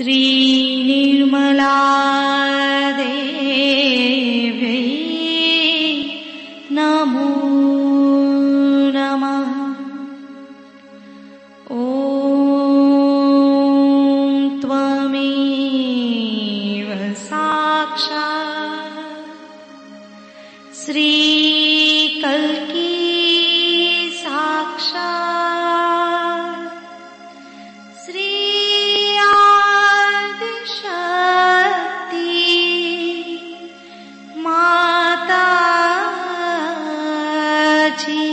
श्री निर्मला देवी नमो नमः। ॐ त्वमेव साक्षात् श्री कल्की साक्षात् श्री आदिशक्ति माता जी।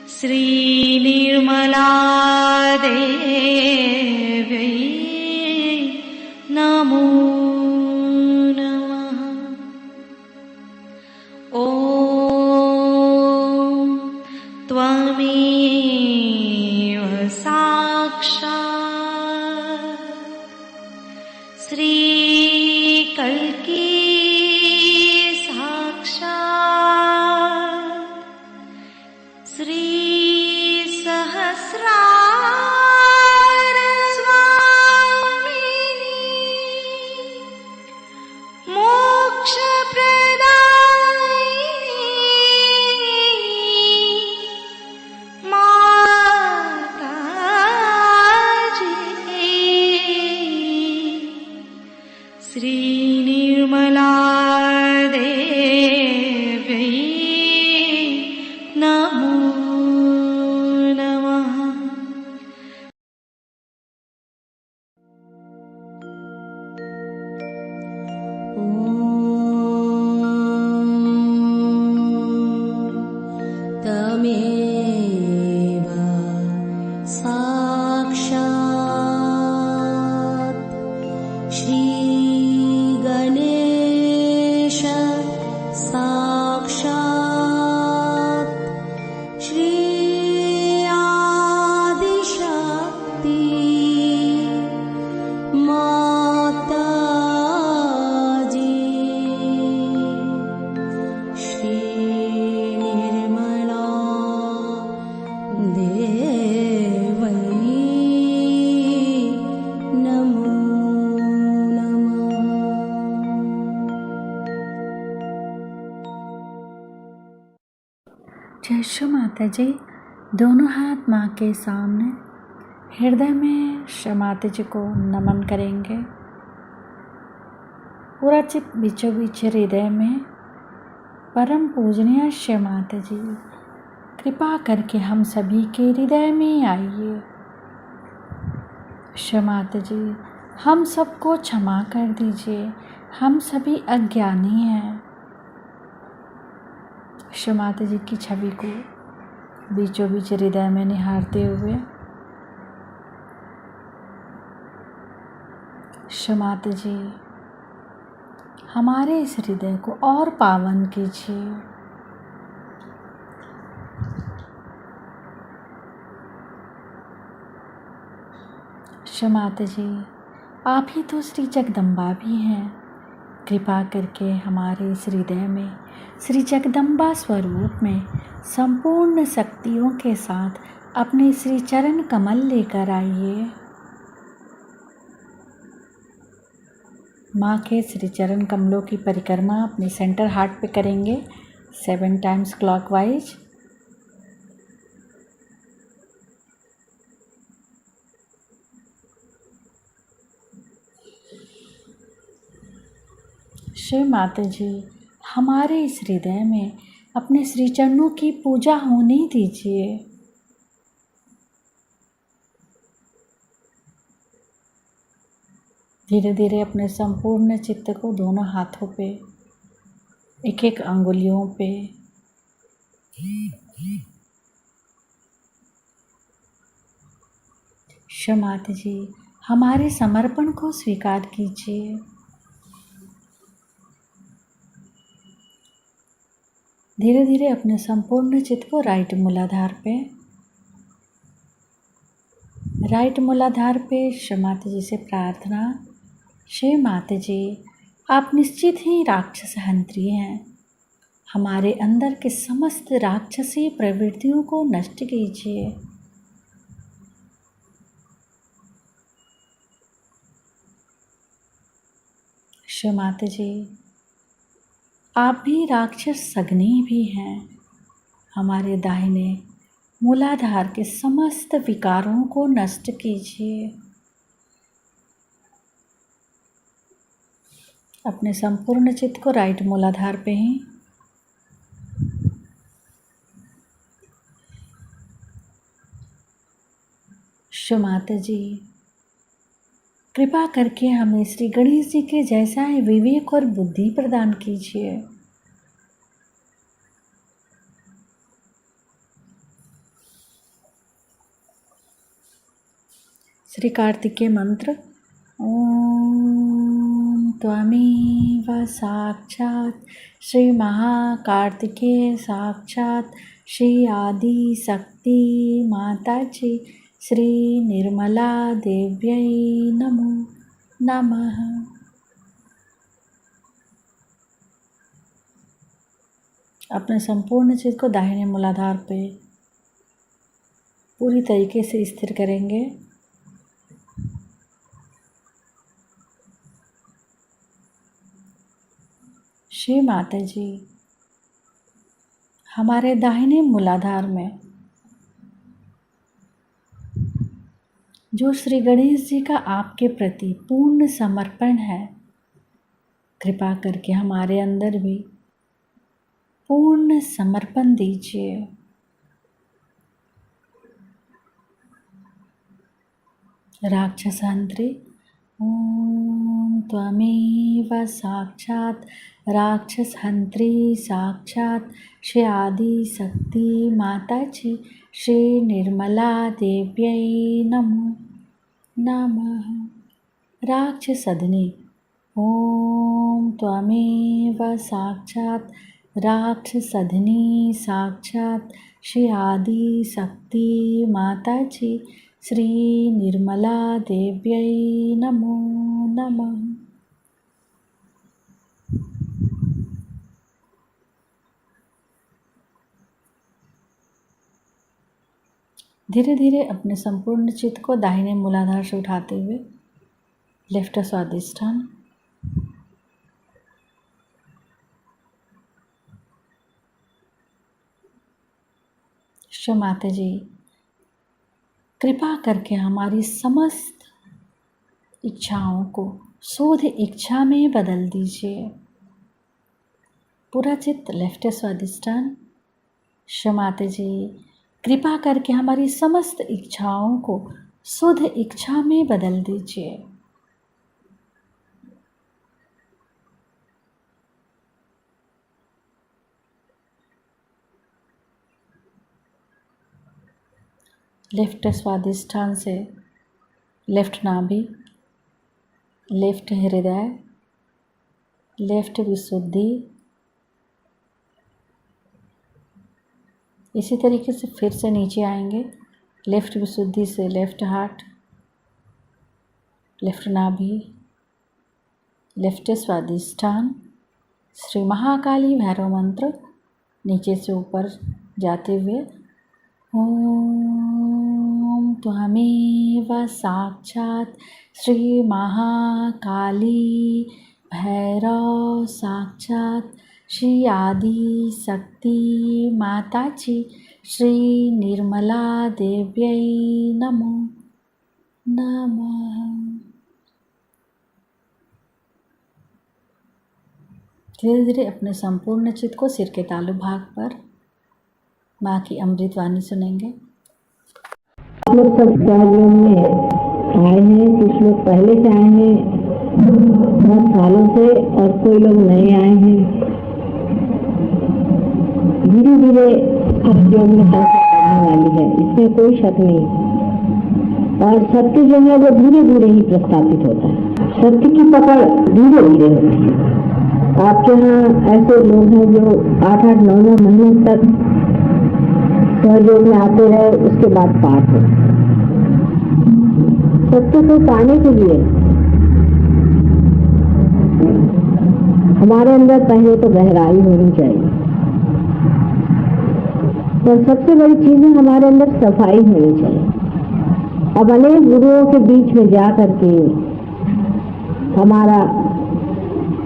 श्री निर्मला देवी नमो नमः। ॐ त्वमेव साक्षात् श्री कल्की साक्षात् श्री सहस्रार स्वामिनी मोक्ष प्रदायिनी माता जी। श्री निर्मला देवी नमो नमः। तमेव साक्षात् श्री गणेश साक्षात् श्री आदिशक्ति माता जी। श्री निर्मला देवी नमो नमः। जय श्री माता जी। दोनों हाथ माँ के सामने हृदय में श्री माता जी को नमन करेंगे। पूरा चित्त बीचों बीच हृदय में परम पूजनीय श्री माता जी, कृपा करके हम सभी के हृदय में आइए। श्री माता जी, हम सबको क्षमा कर दीजिए, हम सभी अज्ञानी हैं। श्री माता जी की छवि को बीचों बीच हृदय में निहारते हुए श्री माता जी, हमारे इस हृदय को और पावन कीजिए। श्री माता जी, आप ही तो श्री जगदम्बा भी हैं। कृपा करके हमारे इस हृदय में श्री जगदम्बा स्वरूप में संपूर्ण शक्तियों के साथ अपने श्री चरण कमल लेकर आइए। माँ के श्री चरण कमलों की परिक्रमा अपने सेंटर हार्ट पे करेंगे 7 टाइम्स क्लॉकवाइज। श्री माता जी, हमारे इस हृदय में अपने श्री चरणों की पूजा होने दीजिए। धीरे धीरे अपने संपूर्ण चित्त को दोनों हाथों पे, एक एक अंगुलियों पे श्री माता जी, हमारे समर्पण को स्वीकार कीजिए। धीरे धीरे अपने संपूर्ण चित्त को राइट मूलाधार पे श्री माता जी से प्रार्थना। श्री माता जी, आप निश्चित ही राक्षस हंत्री हैं। हमारे अंदर के समस्त राक्षसी प्रवृत्तियों को नष्ट कीजिए। माता जी, आप भी राक्षस अग्नि भी हैं। हमारे दाहिने मूलाधार के समस्त विकारों को नष्ट कीजिए। अपने संपूर्ण चित्त को राइट मूलाधार पे ही माता जी, कृपा करके हमें श्री गणेश जी के जैसा ही विवेक और बुद्धि प्रदान कीजिए। श्री कार्तिकेय मंत्र, ओम त्वमेव साक्षात् श्री महाकार्तिकेय साक्षात् श्री आदि शक्ति माता जी श्री निर्मला देव्यै नमो नमः। अपने संपूर्ण चित्त को दाहिने मूलाधार पे पूरी तरीके से स्थिर करेंगे। श्री माता जी, हमारे दाहिने मूलाधार में जो श्री गणेश जी का आपके प्रति पूर्ण समर्पण है, कृपा करके हमारे अंदर भी पूर्ण समर्पण दीजिए। राक्षसांत्री, ओम त्वमेव साक्षात् राक्षसहंत्री साक्षात् श्री आदि शक्ति माता जी श्री निर्मला देव्यै नमो नमः। राक्षसधनी, ओम त्वमेव साक्षात् राक्षसधनी साक्षात् श्री आदि शक्ति माता जी श्री निर्मला देव्यै नमो नमः। धीरे धीरे अपने संपूर्ण चित्त को दाहिने मूलाधार से उठाते हुए लेफ्ट स्वादिष्ठान, माता जी, कृपा करके हमारी समस्त इच्छाओं को शोध इच्छा में बदल दीजिए। पूरा चित्त लेफ्ट स्वादिष्ठान। माता जी, कृपा करके हमारी समस्त इच्छाओं को शुद्ध इच्छा में बदल दीजिए। लेफ्ट स्वादिष्ठान से लेफ्ट नाभि, लेफ्ट हृदय, लेफ्ट विशुद्धि, इसी तरीके से फिर से नीचे आएंगे। लेफ्ट विशुद्धि से लेफ्ट हार्ट, लेफ्ट नाभि, लेफ्ट स्वादिष्ठान, श्री महाकाली भैरव मंत्र नीचे से ऊपर जाते हुए, ओम त्वमेव साक्षात् श्री महाकाली भैरव साक्षात् श्री आदि शक्ति माता जी श्री निर्मला देव्यै नमो नमः। धीरे धीरे अपने संपूर्ण चित्त को सिर के तालु भाग पर माँ की अमृत वाणी सुनेंगे। हम लोग सब कार्यों में आए हैं, कुछ लोग पहले से आए हैं बहुत सालों से और कोई लोग नए आए हैं। धीरे धीरे अब योग में संख्या बढ़ने वाली है, इसमें कोई शक नहीं। और सत्य जो है वो धीरे धीरे ही प्रस्थापित होता है। सत्य की पकड़ धीरे धीरे होती है। आपके यहाँ ऐसे लोग हैं जो 8-8, 9-9 महीने तक सहयोग में आते रहे, उसके बाद पाठ हो। सत्य को पाने के लिए हमारे अंदर पहले तो गहराई होनी चाहिए, और सबसे बड़ी चीज है हमारे अंदर सफाई होनी चाहिए। अब अनेक गुरुओं के बीच में जा करके हमारा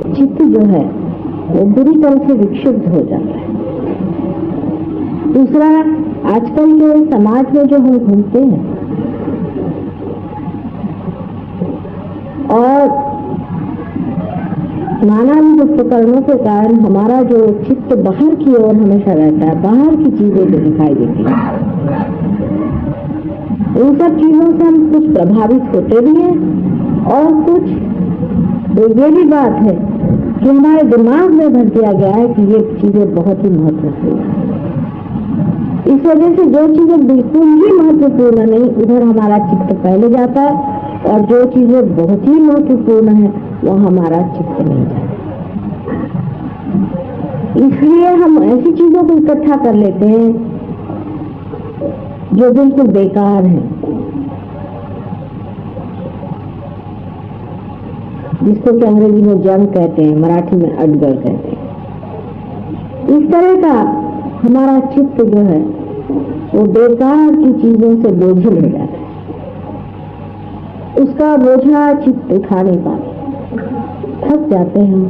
चित्त जो है वो बुरी तरह से विक्षिप्त हो जाता है। दूसरा, आजकल के समाज में जो हम घूमते हैं और नानाविध उपकरणों के कारण हमारा जो चित्त बाहर की ओर हमेशा रहता है, बाहर की चीजें जो दिखाई देती हैं, इन सब चीजों से हम कुछ प्रभावित होते भी हैं और कुछ तो ये भी बात है कि हमारे दिमाग में भर दिया गया है कि ये चीजें बहुत ही महत्वपूर्ण है। इस वजह से जो चीजें बिल्कुल ही महत्वपूर्ण नहीं, उधर हमारा चित्त पहले जाता है, और जो चीजें बहुत ही महत्वपूर्ण है वो हमारा चित्त नहीं जाता। इसलिए हम ऐसी चीजों को इकट्ठा कर लेते हैं जो बिल्कुल बेकार है, जिसको कि अंग्रेजी में जंग कहते हैं, मराठी में अडगड़ कहते हैं। इस तरह का हमारा चित्त जो है वो बेकार की चीजों से बोझिल हो जाता है, उसका बोझा चित्त उठा नहीं पाते, थक जाते हैं।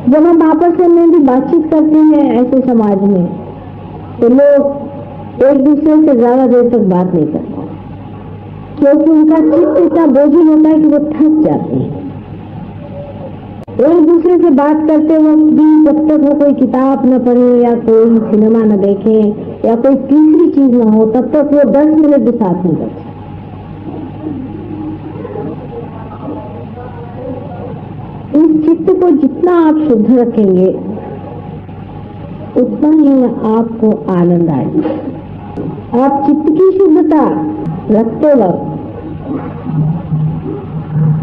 जब हम आपस में भी बातचीत करते हैं ऐसे समाज में, तो लोग एक दूसरे से ज्यादा देर तक बात नहीं करते, क्योंकि उनका चित्त इतना बोझिल होता है कि वो थक जाते हैं। एक दूसरे से बात करते वक्त भी जब तक वो कोई किताब न पढ़े या कोई सिनेमा न देखे या कोई तीसरी चीज न हो, तब तक वो 10 मिनट भी साथ नहीं बैठे। इस चित्त को जितना आप शुद्ध रखेंगे उतना ही आपको आनंद आएगा। आप चित्त की शुद्धता रखते वक्त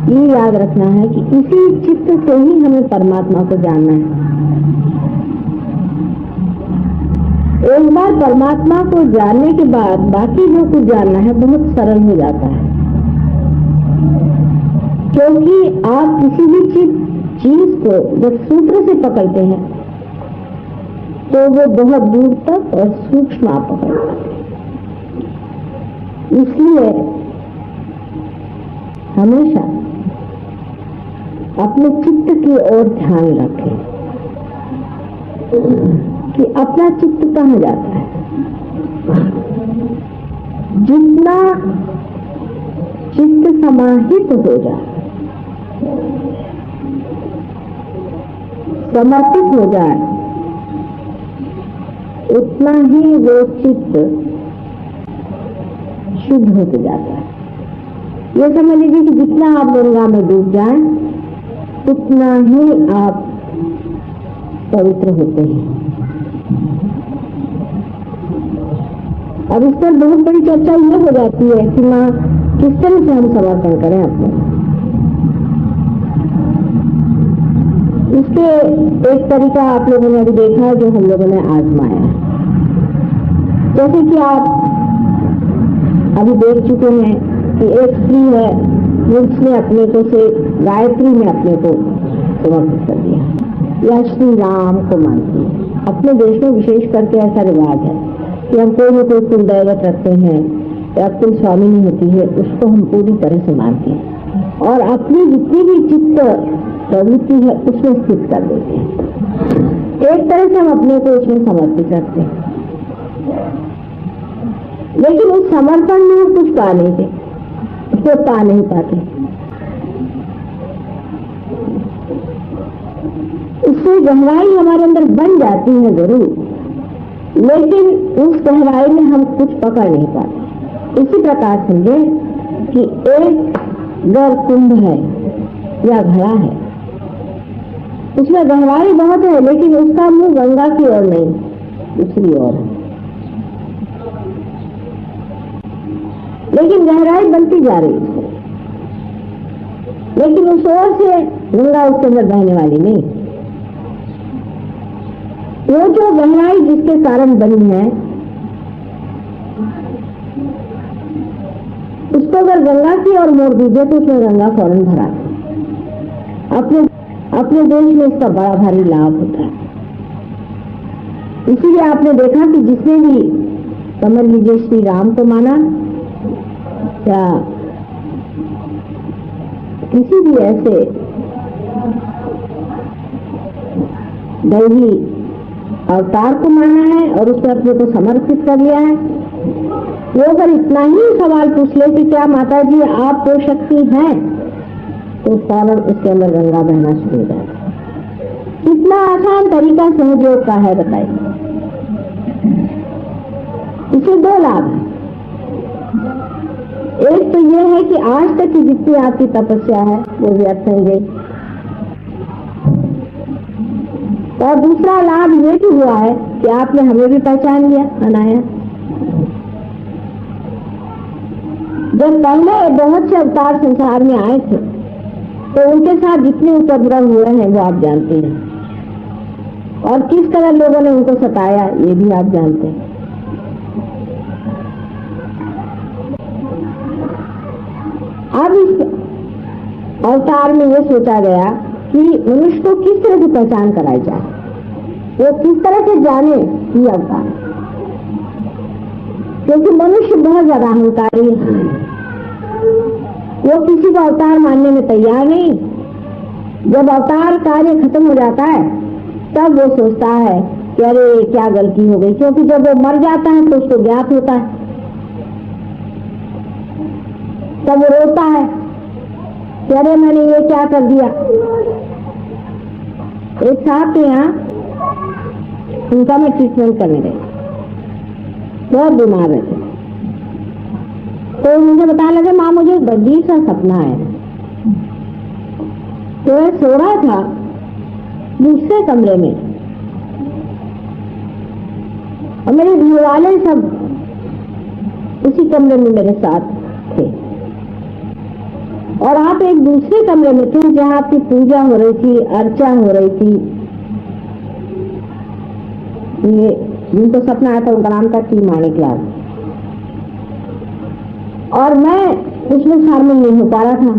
ये याद रखना है कि इसी चित्त से ही हमें परमात्मा को जानना है। एक बार परमात्मा को जानने के बाद बाकी जो कुछ जानना है बहुत सरल हो जाता है, क्योंकि आप किसी भी चीज को जब सूत्र से पकड़ते हैं तो वो बहुत दूर तक और सूक्ष्म आप पकड़ते हैं। इसलिए हमेशा अपने चित्त की ओर ध्यान रखें कि अपना चित्त कहाँ जाता है। जितना चित्त समाहित हो जाए, समर्पित हो जाए, उतना ही वो चित्त शुद्ध होते जाता है। ये समझ लीजिए कि जितना आप गंगा में डूब जाएं, उतना ही आप पवित्र होते हैं। अब इस पर बहुत बड़ी चर्चा ये हो जाती है कि माँ किस तरह से हम समर्पण करें अपने। इसके एक तरीका आप लोगों ने अभी देखा है, जो हम लोगों ने आजमाया है। जैसे कि आप अभी देख चुके हैं कि एक स्त्री है जिसने अपने को से गायत्री में अपने को समर्पित कर दिया, या श्री राम को मानती है। अपने देश में विशेष करके ऐसा रिवाज है कि हम कोई न कोई कुल दैवत रखते हैं या कुल स्वामिनी होती है, उसको हम पूरी तरह से मानते हैं और अपनी जितनी भी चित्त प्रवृत्ति है उसमें स्थित कर देते हैं। एक तरह से हम अपने को उसमें समर्पित रखते हैं, लेकिन उस समर्पण में हम कुछ पा नहीं थे, उसको पा नहीं पाते। उससे गहराई हमारे अंदर बन जाती है जरूर, लेकिन उस गहराई में हम कुछ पकड़ नहीं पाते। इसी प्रकार समझे कि एक गर कुंभ है या घड़ा है, उसमें गहराई बहुत है, लेकिन उसका मुंह गंगा की ओर नहीं, दूसरी ओर है। लेकिन गहराई बनती जा रही है, लेकिन उस ओर से गंगा उसके अंदर बहने वाली नहीं। वो जो गहराई जिसके कारण बनी है, उसको अगर गंगा की ओर मोड़ दीजिए तो उसमें गंगा फौरन भरा। अपने देश में इसका बड़ा भारी लाभ होता है। इसीलिए आपने देखा कि जिसने भी समझ लीजिए श्री राम को माना या किसी भी ऐसे दैवी अवतार को माना है और उसने अपने को समर्पित कर लिया है। वो अगर इतना ही सवाल पूछ ले कि क्या माता जी आप वो शक्ति हैं, तो फौरन उसके अंदर गंगा बहना शुरू हो जाएगा। कितना आसान तरीका सहयोग का है बताइए। इससे दो लाभ हैं। एक तो ये है कि आज तक की जितनी आपकी तपस्या है वो व्यर्थ नहीं गई, और दूसरा लाभ ये भी हुआ है कि आपने हमें भी पहचान लिया अनाया। जब पहले बहुत से अवतार संसार में आए थे तो उनके साथ जितने उपद्रव हुए हैं वो आप जानते हैं, और किस तरह लोगों ने उनको सताया ये भी आप जानते हैं। अब इस अवतार में ये सोचा गया कि मनुष्य को किस तरह की पहचान कराई जाए, वो किस तरह से जाने ये अवतार, क्योंकि मनुष्य बहुत ज्यादा अहंकारी है। वो किसी को अवतार मानने में तैयार नहीं। जब अवतार कार्य खत्म हो जाता है तब वो सोचता है कि अरे क्या गलती हो गई, क्योंकि जब वो मर जाता है तो उसको ज्ञात होता है, तब वो रोता है कि अरे मैंने ये क्या कर दिया। एक साहब के यहाँ उनका मैं ट्रीटमेंट करने गई, बहुत बीमार रहते, तो मुझे बताने लगे माँ मुझे अजीब सा सपना है। तो मैं सो रहा था दूसरे कमरे में और मेरे घर वाले सब उसी कमरे में मेरे साथ थे, और आप एक दूसरे कमरे में थे जहाँ आपकी पूजा हो रही थी, अर्चा हो रही थी। ये जिनको सपना आया था उनका नाम था टी माणिक लाल, और मैं उसमें शामिल नहीं हो पा रहा था,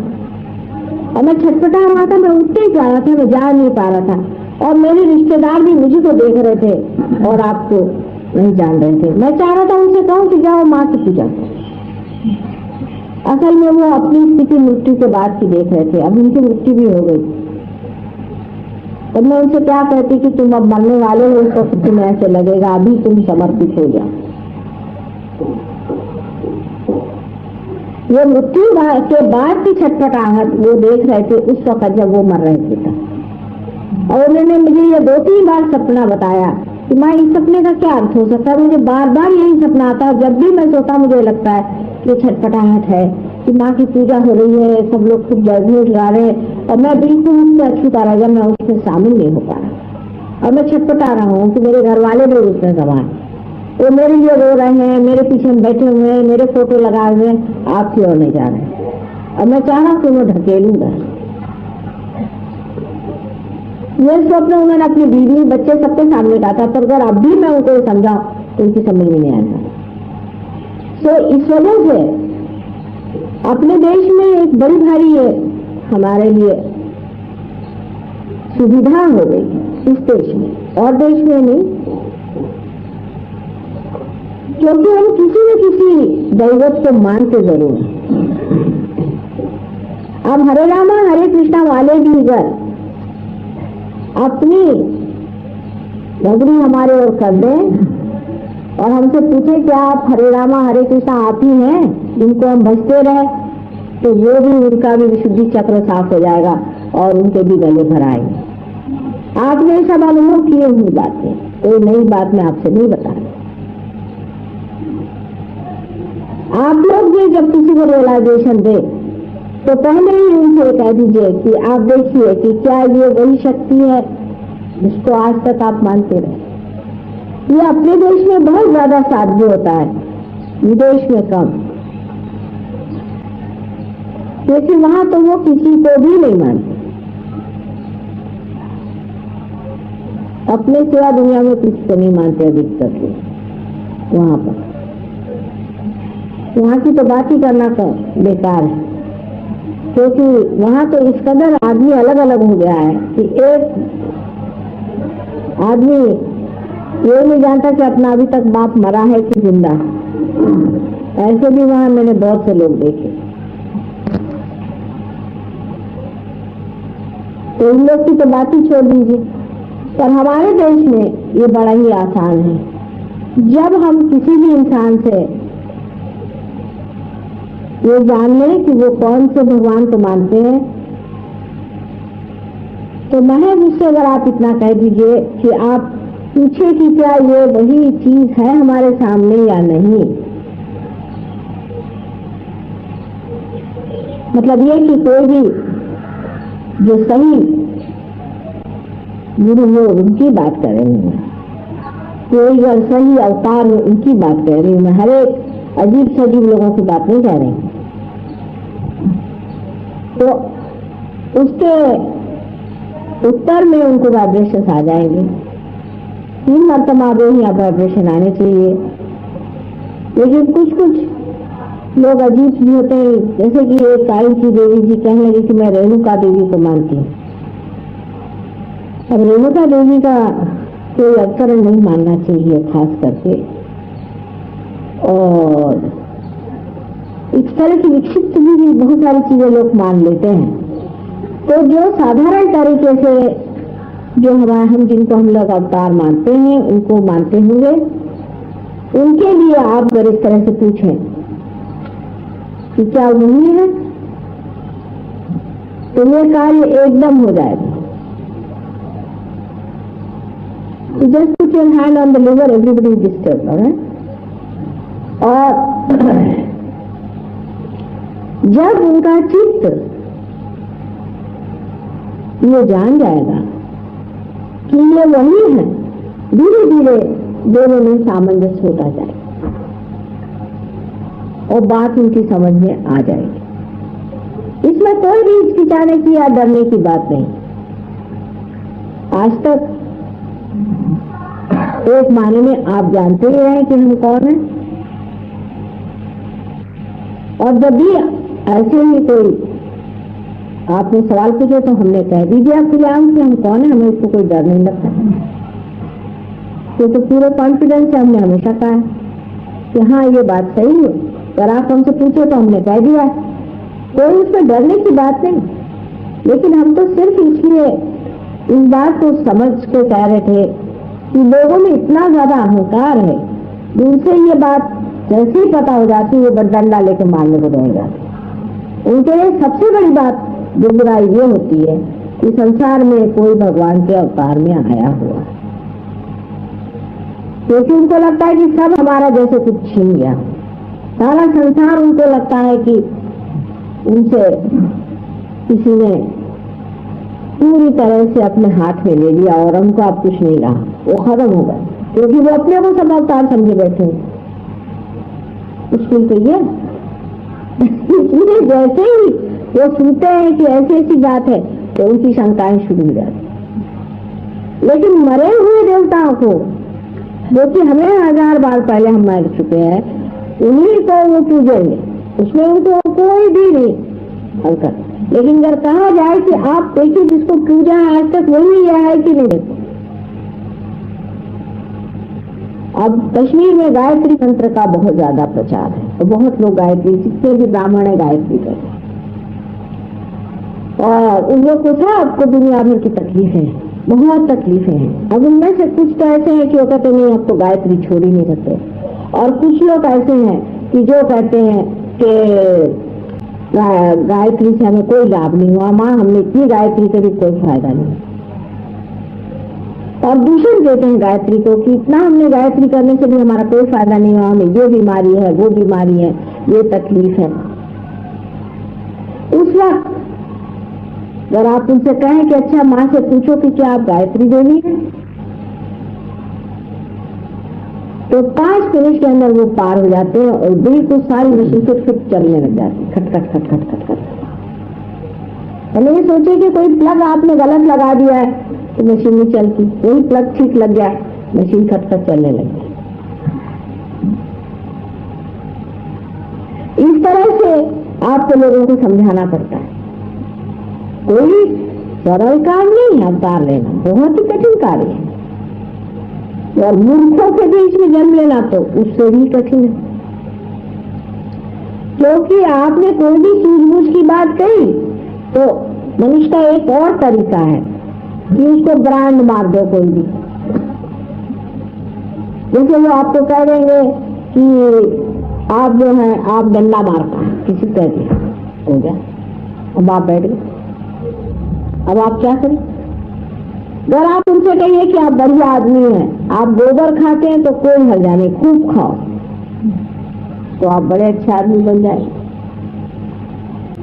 और मैं छटपटा रहा था, मैं उठ नहीं पा रहा था, मैं जा नहीं पा रहा था, और मेरे रिश्तेदार भी मुझे को देख रहे थे और आपको नहीं जान रहे थे। मैं चाह रहा था उनसे कहूँ कि जाओ माँ की पूजा। असल में वो अपनी स्थिति मृत्यु के बाद की देख रहे थे, अब उनकी मृत्यु भी हो गई। तो मैं उनसे क्या कहती कि तुम अब मरने वाले हो, तो तुम्हें ऐसे लगेगा अभी तुम समर्पित हो जाओ। ये मृत्यु के बाद की छटपटाहट वो देख रहे थे उस वक्त जब वो मर रहे थे। और उन्होंने मुझे ये 2-3 बार सपना बताया कि माँ इस सपने का क्या अर्थ हो सकता है। मुझे बार बार यही सपना आता है, जब भी मैं सोता मुझे लगता है ये छटपटाहट है कि माँ की पूजा हो रही है, सब लोग खूब जयघोष गा रहे हैं, और मैं बिल्कुल उससे अछूता रह गया, मैं उसमें शामिल नहीं हो पा रहा, और मैं छटपटा रहा हूँ कि मेरे घर वाले भी उसमें सवार, वो मेरे लिए रो रहे हैं, मेरे पीछे बैठे हुए हैं, मेरे फोटो लगाए हुए हैं, आपकी ओर नहीं जा रहे, और मैं चाह रहा हूँ कि मैं ढकेलूंगा। ये स्वप्न उन्होंने अपनी बीवी बच्चे सबके सामने कहा था, पर अगर अब भी मैं उनको समझाऊं तो उनकी समझ में नहीं आएगा। तो इस वजह से अपने देश में एक बड़ी भारी है हमारे लिए सुविधा हो गई इस देश में, और देश में नहीं, क्योंकि हम किसी न किसी दैवत को मानते जरूर। अब हरे रामा हरे कृष्णा वाले भी अगर अपनी नगरी हमारे ओर कर दें और हमसे पूछे क्या आप हरे रामा हरे कृष्णा आप ही हैं जिनको हम भजते रहे, तो वो भी उनका भी विशुद्धि चक्र साफ हो जाएगा और उनके भी गले भर आएंगे। आपने सब अनुभव किए हुई बातें, कोई नई बात मैं आपसे नहीं बता रही। आप लोग भी जब किसी को रियलाइजेशन दे तो पहले ही उनसे कह दीजिए कि आप देखिए कि क्या ये वही शक्ति है जिसको आज तक आप मानते रहे। ये अपने देश में बहुत ज्यादा साध्य होता है, विदेश में कम, क्योंकि वहां तो वो किसी को भी नहीं मानते, अपने सिवा दुनिया में किसी को नहीं मानते अधिकतर लोग। वहां पर वहां की तो बात ही करना बेकार है, क्योंकि वहां तो इस कदर आदमी अलग अलग हो गया है कि एक आदमी ये नहीं जानता कि अपना अभी तक बाप मरा है कि जिंदा। ऐसे भी वहां मैंने बहुत से लोग देखे। तो इन लोग की तो बात ही छोड़ दीजिए। पर हमारे देश में ये बड़ा ही आसान है। जब हम किसी भी इंसान से ये जान लें कि वो कौन से भगवान को मानते हैं, तो महज उससे अगर आप इतना कह दीजिए कि आप पूछे कि क्या ये वही चीज है हमारे सामने या नहीं, मतलब ये कि कोई भी जो सही गुरु हो उनकी बात कर रही हूँ, कोई अगर सही अवतार हो उनकी बात कह रही हूँ मैं, हर एक अजीब सजीब लोगों की बात नहीं कह रही हूँ। तो उसके उत्तर में उनको वाइब्रेशन आ जाएंगे। 3 मरतबा ही आप वाइब्रेशन आने चाहिए। लेकिन कुछ लोग अजीब भी होते हैं, जैसे कि एक काली की देवी जी कहने लगी कि मैं रेणुका देवी को मानती हूँ। अब रेणुका देवी का कोई अवतरण नहीं मानना चाहिए खास करके, और इस तरह की विक्षिप्त भी बहुत सारी चीजें लोग मान लेते हैं। तो जो साधारण तरीके से जो हम जिनको हम लोग अवतार मानते हैं उनको मानते हुए, उनके लिए आप अगर इस तरह से पूछें कि क्या वही है, तो ये कार्य एकदम हो जाएगा। You just put your hand on the liver, everybody is disturbed, alright? और जब उनका चित्त ये जान जाएगा कि ये वही है, धीरे धीरे दोनों में सामंजस्य होता जाएगा और बात उनकी समझ में आ जाएगी। इसमें कोई भी हिचकिचाने की या डरने की बात नहीं। आज तक एक माने में आप जानते ही रहे कि हम कौन हैं, और जब भी ऐसे ही कोई आपने सवाल पूछे तो हमने कह भी दिया खुलेआम कि हम कौन है, हमें इसको कोई डर नहीं लगता। तो पूरे कॉन्फिडेंस से हमने हमेशा कहा कि हाँ ये बात सही है। अगर आप हमसे पूछे तो हमने कह दिया, कोई उसमें डरने की बात नहीं। लेकिन हम तो सिर्फ इसलिए इस बात को समझ के कह रहे थे कि लोगों में इतना ज्यादा अहंकार है, उनसे ये बात जैसे ही पता हो जाती है वो डंडा लेके मारने को दौड़ जाते। उनके लिए सबसे बड़ी बात जो बुराई ये होती है कि संसार में कोई भगवान के अवतार में आया हुआ, क्योंकि उनको लगता है कि सब हमारा जैसे कुछ छीन गया। सारा संसार उनको लगता है कि उनसे किसी ने पूरी तरह से अपने हाथ में ले लिया और उनको अब कुछ नहीं रहा, वो खत्म हो गए, क्योंकि वो अपने को सब अवतार समझे बैठे हैं। मुश्किल तो ये इसलिए जैसे ही वो सुनते हैं कि ऐसी ऐसी बात है तो उनकी शंकाएं शुरू हो जाती। लेकिन मरे हुए देवताओं को, जो कि हमें 1000 बार पहले हम मर चुके हैं, उन्हीं को वो पूजेंगे, उसमें उनको कोई भी नहीं हल्का। लेकिन अगर कहा जाए कि आप देखिए जिसको पूजा है आज तक वही यह है कि नहीं, देखो अब कश्मीर में गायत्री मंत्र का बहुत ज्यादा प्रचार है और बहुत लोग गायत्री, जितने भी ब्राह्मण है गायत्री करते हैं, और उन लोग को सबको दुनिया भर की तकलीफें हैं, बहुत तकलीफें हैं। अब उनमें से कुछ तो ऐसे हैं कि वो कहते नहीं अब तो गायत्री छोड़ ही नहीं सकते, और कुछ लोग ऐसे हैं कि जो कहते हैं कि गायत्री से हमें कोई लाभ नहीं हुआ, माँ हमने इतनी गायत्री करी कोई फायदा नहीं, और दूषण देते हैं गायत्री को कि इतना हमने गायत्री करने से भी हमारा कोई फायदा नहीं हुआ, हमें ये बीमारी है वो बीमारी है ये तकलीफ है। उस वक्त अगर आप उनसे कहें कि अच्छा माँ से पूछो कि क्या आप गायत्री देवी हैं, तो 5 मिनट के अंदर वो पार हो जाते हैं और बिल्कुल सारी मशीन फिट चलने लग जाती है, खटखट खटखट खटखट। पहले ये सोचे कि कोई प्लग आपने गलत लगा दिया है तो मशीन नहीं चलती, वही प्लग ठीक लग गया मशीन खटखट चलने लग गई। इस तरह से आपको लोगों को समझाना पड़ता है। कोई सरल काम नहीं है अवतार लेना, बहुत ही कठिन कार्य है, और मूर्खों के बीच में जन्म लेना तो उससे भी कठिन है, क्योंकि आपने कोई भी सूझबूझ की बात कही तो मनुष्य का एक और तरीका है कि उसको ब्रांड मार दो कोई भी। जैसे वो आपको कह देंगे कि आप जो है आप डंडा मारता है, किसी कह दिया, हो गया, अब आप बैठ गए। अब आप क्या करें? अगर आप उनसे कहिए कि आप बढ़िया आदमी हैं, आप गोबर खाते हैं तो कोई हर्जा नहीं, खूब खाओ, तो आप बड़े अच्छे आदमी बन जाए।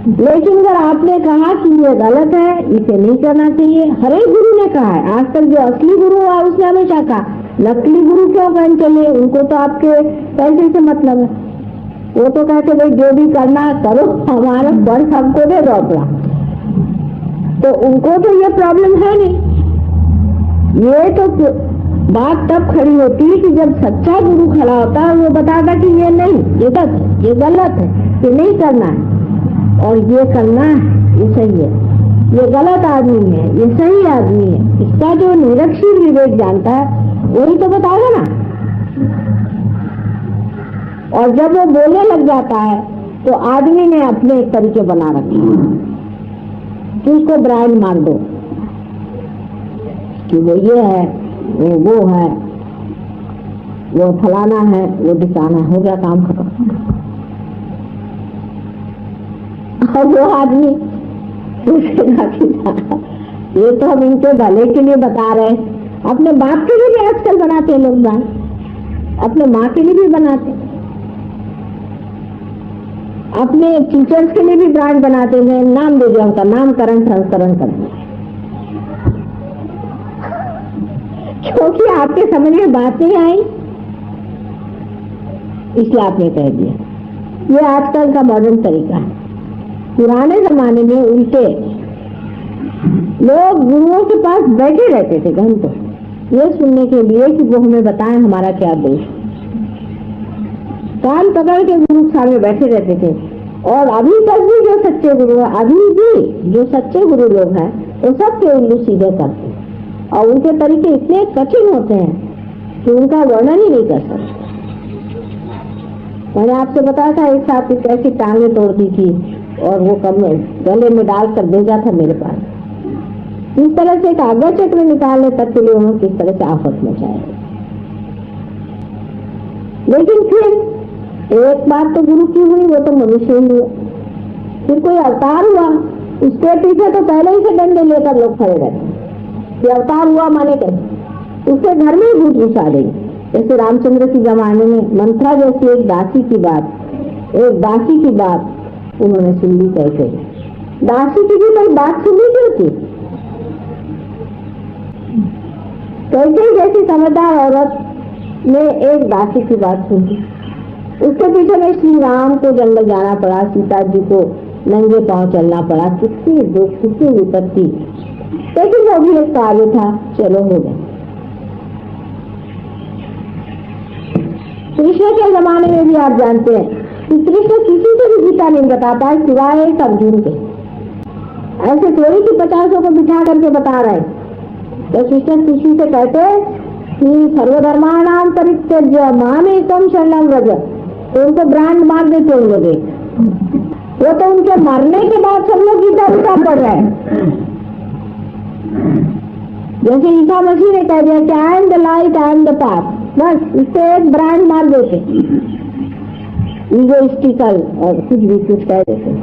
लेकिन अगर आपने कहा कि ये गलत है, इसे नहीं करना चाहिए, हर एक गुरु ने कहा है, आज तक जो असली गुरु है उसने हमेशा कहा, नकली गुरु क्यों बन चले, उनको तो आपके पैसे से मतलब है। वो तो कहते भाई जो भी करना करो, हमारा फर्ज हमको दे दो अपना, तो उनको तो ये प्रॉब्लम है नहीं। ये तो बात तब खड़ी होती है कि जब सच्चा गुरु खड़ा होता है, वो बताता कि ये नहीं, ये गलत है, ये गलत है, ये नहीं करना है, और ये करना है, ये सही है, ये गलत आदमी है, ये सही आदमी है। इसका जो निरक्षर विवेक जानता है वही तो बताएगा ना। और जब वो बोलने लग जाता है तो आदमी ने अपने एक तरीके बना रखे कि उसको ब्रांड मार दो कि वो ये है, वो है, वो फलाना है, वो ढिकाना, हो गया काम खत्म। और वो आदमी ये तो हम इनके भले के लिए बता रहे हैं, अपने बाप के लिए भी आजकल बनाते हैं लोग ब्रांड, अपने माँ के लिए भी बनाते, अपने टीचर्स के लिए भी ब्रांड बनाते हैं, नाम दे दिया उनका, नामकरण संस्करण करते, क्योंकि आपके समझ में बात नहीं आई इसलिए आपने कह दिया। ये आजकल का मॉडर्न तरीका है। पुराने जमाने में उल्टे लोग गुरुओं के पास बैठे रहते थे घंटों, ये सुनने के लिए कि वो हमें बताएं हमारा क्या दोष। कान पकड़ के गुरु सामने बैठे रहते थे। और अभी तक भी जो सच्चे गुरु है, अभी भी जो सच्चे गुरु लोग हैं, वो सबके उल्लू सीधे करते हैं, और उनके तरीके इतने कठिन होते हैं कि उनका वर्णन ही नहीं कर सकते। मैंने आपसे बताया था एक साथ कैसी टांगे तोड़ दी थी और वो गले में डाल कर भेजा था मेरे पास। इस तरह से कागज चक्र निकालने तक के लिए उन्होंने किस तरह से आफत मचाई। लेकिन फिर एक बात तो गुरु की हुई, वो तो मनुष्य ही हुआ। फिर कोई अवतार हुआ, उसके पीछे तो पहले ही से डंडे लेकर लोग खड़े रहते। ये अवतार हुआ माने कैसे? उसके घर में ही भूत घुसा देंगे। जैसे रामचंद्र के जमाने में मंत्रा जैसी एक दासी की बात उन्होंने सुन ली। कैसे दासी की भी कोई बात सुनी क्यों थी? कैसे जैसी समझदार औरत ने एक दासी की बात सुनी, उसके पीछे में श्री राम को जंगल जाना पड़ा, सीता जी को नंगे पांव चलना पड़ा, कितनी दुख, कितनी विपत्ति, लेकिन वो भी एक कार्य था, चलो हो गया। कृष्ण के जमाने में भी आप जानते हैं कि कृष्ण किसी से भी गीता नहीं बता पाए सिवाय एक अर्जुन के। ऐसे थोड़ी कि 50 को बिठा करके बता रहे। तो कृष्ण किसी से कहते कि सर्वधर्माणाम परित्यज्य मामेकम शरणं व्रज, तो उनको ब्रांड मार देते उन लोग। वो तो उनके मरने के बाद सब लोग गीता पढ़ रहे हैं। जैसे ईसा मसीह ने कह दिया कि I am the light, I am the path, बस इससे एक ब्रांड मार देते, ईगोइस्टिकल और कुछ भी कुछ कह देते।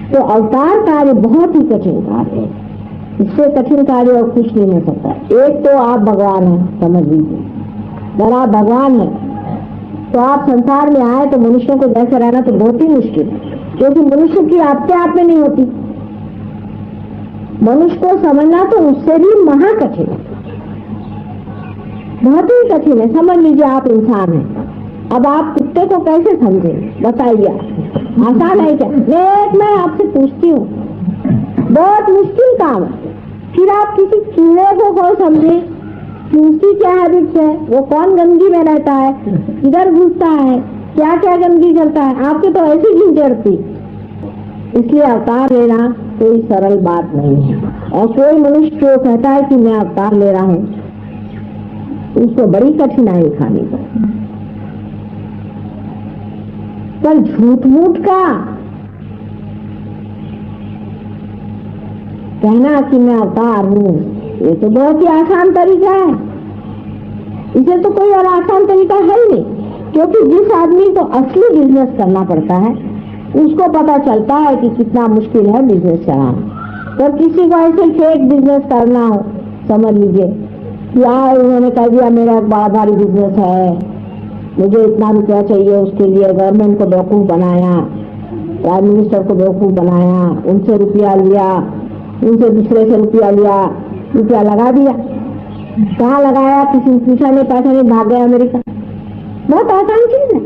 तो अवतार कार्य बहुत ही कठिन कार्य है, इससे कठिन कार्य और कुछ नहीं हो सकता। एक तो आप भगवान हैं, समझ लीजिए। अगर आप भगवान हैं तो आप संसार में आए तो मनुष्यों को जैसे रहना तो बहुत ही मुश्किल है, क्योंकि मनुष्य की आपके आप में नहीं होती। मनुष्य को समझना तो उससे भी महा कठिन है, बहुत ही कठिन है। समझ लीजिए आप इंसान हैं, अब आप कुत्ते को कैसे समझें बताइए? आसान है क्या? मैं आपसे पूछती हूँ, बहुत मुश्किल काम है। फिर आप किसी कीड़े को कौन समझे कि उसकी क्या हैबिट्स है, वो कौन गंदगी में रहता है, किधर घुसता है, क्या क्या गंदगी करता है, आपके तो ऐसी घिन चढ़ती। इसलिए अवतार लेना कोई सरल बात नहीं है। और कोई मनुष्य जो कहता है कि मैं अवतार ले रहा हूँ, उसको बड़ी कठिनाई उठानी पड़ती। पर झूठ मूठ का कहना कि मैं अवतार हूँ, ये तो बहुत ही आसान तरीका है। इसे तो कोई और आसान तरीका है ही नहीं, क्योंकि जिस आदमी को असली बिजनेस करना पड़ता है उसको पता चलता है कि कितना मुश्किल है बिजनेस चलाना। पर किसी को ऐसे फेक बिजनेस करना हो, समझ लीजिए यार उन्होंने कह दिया मेरा एक बड़ा भारी बिजनेस है, मुझे इतना रुपया चाहिए, उसके लिए गवर्नमेंट को बेवकूफ़ बनाया, प्राइम मिनिस्टर को बेवकूफ़ बनाया, उनसे रुपया लिया, उनसे दूसरे से रुपया लिया, रुपया लगा दिया। कहाँ लगाया किसी ने पूछा नहीं, पैसा नहीं, भाग गया अमेरिका। बहुत आसान चीज है,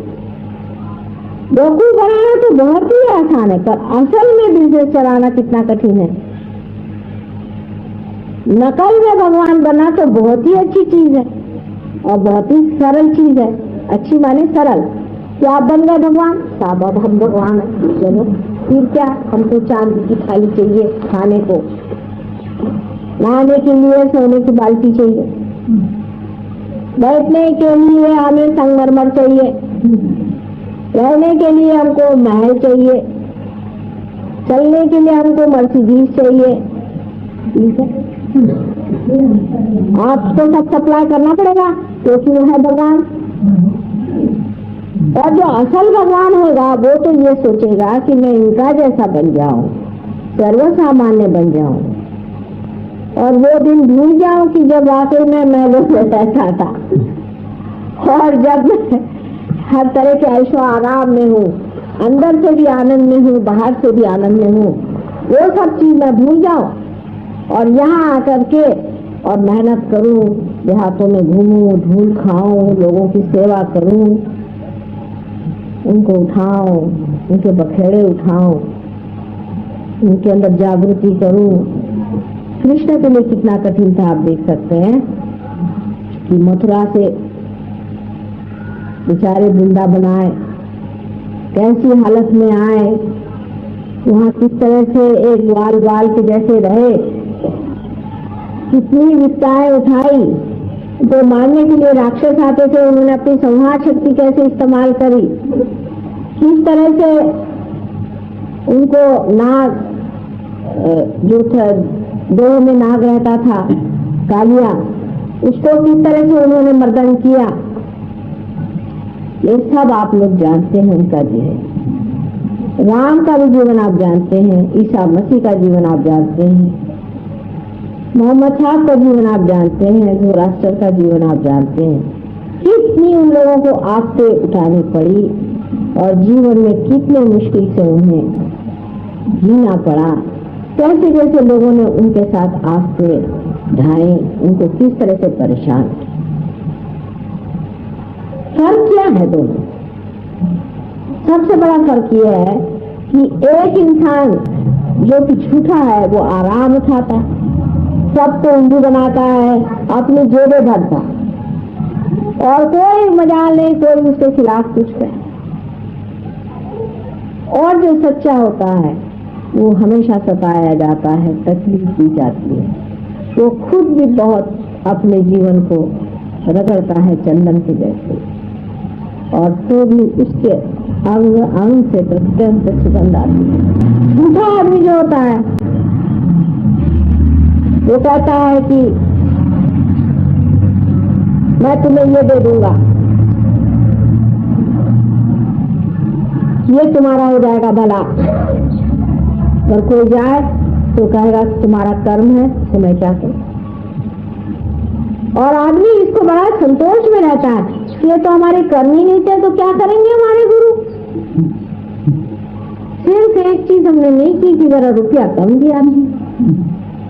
बेवकूफ बनाना तो बहुत ही आसान है, पर असल में बिजनेस चलाना कितना कठिन है। नकल में भगवान बना तो बहुत ही अच्छी चीज है और बहुत ही सरल चीज है। अच्छी माने सरल। क्या आप बन गए भगवान? साहब हम भगवान है, चलो फिर क्या, हमको चांदी की थाली चाहिए खाने को, नहाने के लिए सोने की बाल्टी चाहिए, बैठने के लिए हमें संगमरमर चाहिए, रहने के लिए हमको महल चाहिए, चलने के लिए हमको मर्सिडीज चाहिए। ठीक है, आपको सब सप्लाई करना पड़ेगा क्योंकि वो है भगवान। और जो असल भगवान होगा वो तो ये सोचेगा कि मैं इनका जैसा बन जाऊं, सर्वसामान्य बन जाऊं, और वो दिन भूल जाऊं कि जब वाकई में मैं लोग ऐसा था, और जब मैं हर तरह के ऐशो आराम में हूँ, अंदर से भी आनंद में हूँ, बाहर से भी आनंद में हूँ, वो सब चीज मैं भूल जाऊं और यहाँ आकर के और मेहनत करूं, देहातों में घूमूं, धूल खाऊं, लोगों की सेवा करूं, उनको उठाऊं, उनके बखेड़े उठाऊं, उनके अंदर जागृति करूं। कृष्ण के लिए कितना कठिन था, आप देख सकते हैं कि मथुरा से बेचारे वृंदावन आए, कैसी हालत में आए, वहाँ किस तरह से एक ग्वाल बाल के जैसे रहे, कितनी विपदाएं उठाई, तो मारने के लिए राक्षस आते थे, उन्होंने अपनी संहार शक्ति कैसे इस्तेमाल करी, किस तरह से उनको नाग जो था, देह में नाग रहता था कालिया, उसको किस तरह से उन्होंने मर्दन किया, ये सब आप लोग जानते हैं उनका जीवन। राम का भी जीवन आप जानते हैं, ईसा मसीह का जीवन आप जानते हैं, मोहम्मद साहब का जीवन आप जानते हैं, जोरास्टर का जीवन आप जानते हैं। कितनी उन लोगों को आफतें उठानी पड़ी और जीवन में कितने मुश्किल से उन्हें जीना पड़ा, कैसे कैसे लोगों ने उनके साथ आफतें ढाई, उनको किस तरह से परेशान किया। फर्क क्या है दोनों? सबसे बड़ा फर्क यह है कि एक इंसान जो कि झूठा है वो आराम उठाता है, सबको उल्लू बनाता है, अपनी जेबें भरता, और कोई मजाल नहीं, कोई उसके खिलाफ कुछ कहे। और जो सच्चा होता है वो हमेशा सताया जाता है, तकलीफ दी जाती है, वो खुद भी बहुत अपने जीवन को रगड़ता है चंदन के जैसे, और तो भी उसके अंग अंग से अत्यंत सुगंध आती है। झूठा आदमी जो होता है वो कहता है कि मैं तुम्हें ये दे दूंगा, ये तुम्हारा हो जाएगा भला, अगर कोई जाए तो कहेगा कि तुम्हारा कर्म है, तो मैं क्या करूं। और आदमी इसको बड़ा संतोष में रहता है कि ये तो हमारे कर्म ही नहीं थे, तो क्या करेंगे हमारे गुरु। सिर्फ एक चीज हमने नहीं की कि जरा रुपया कम दिया,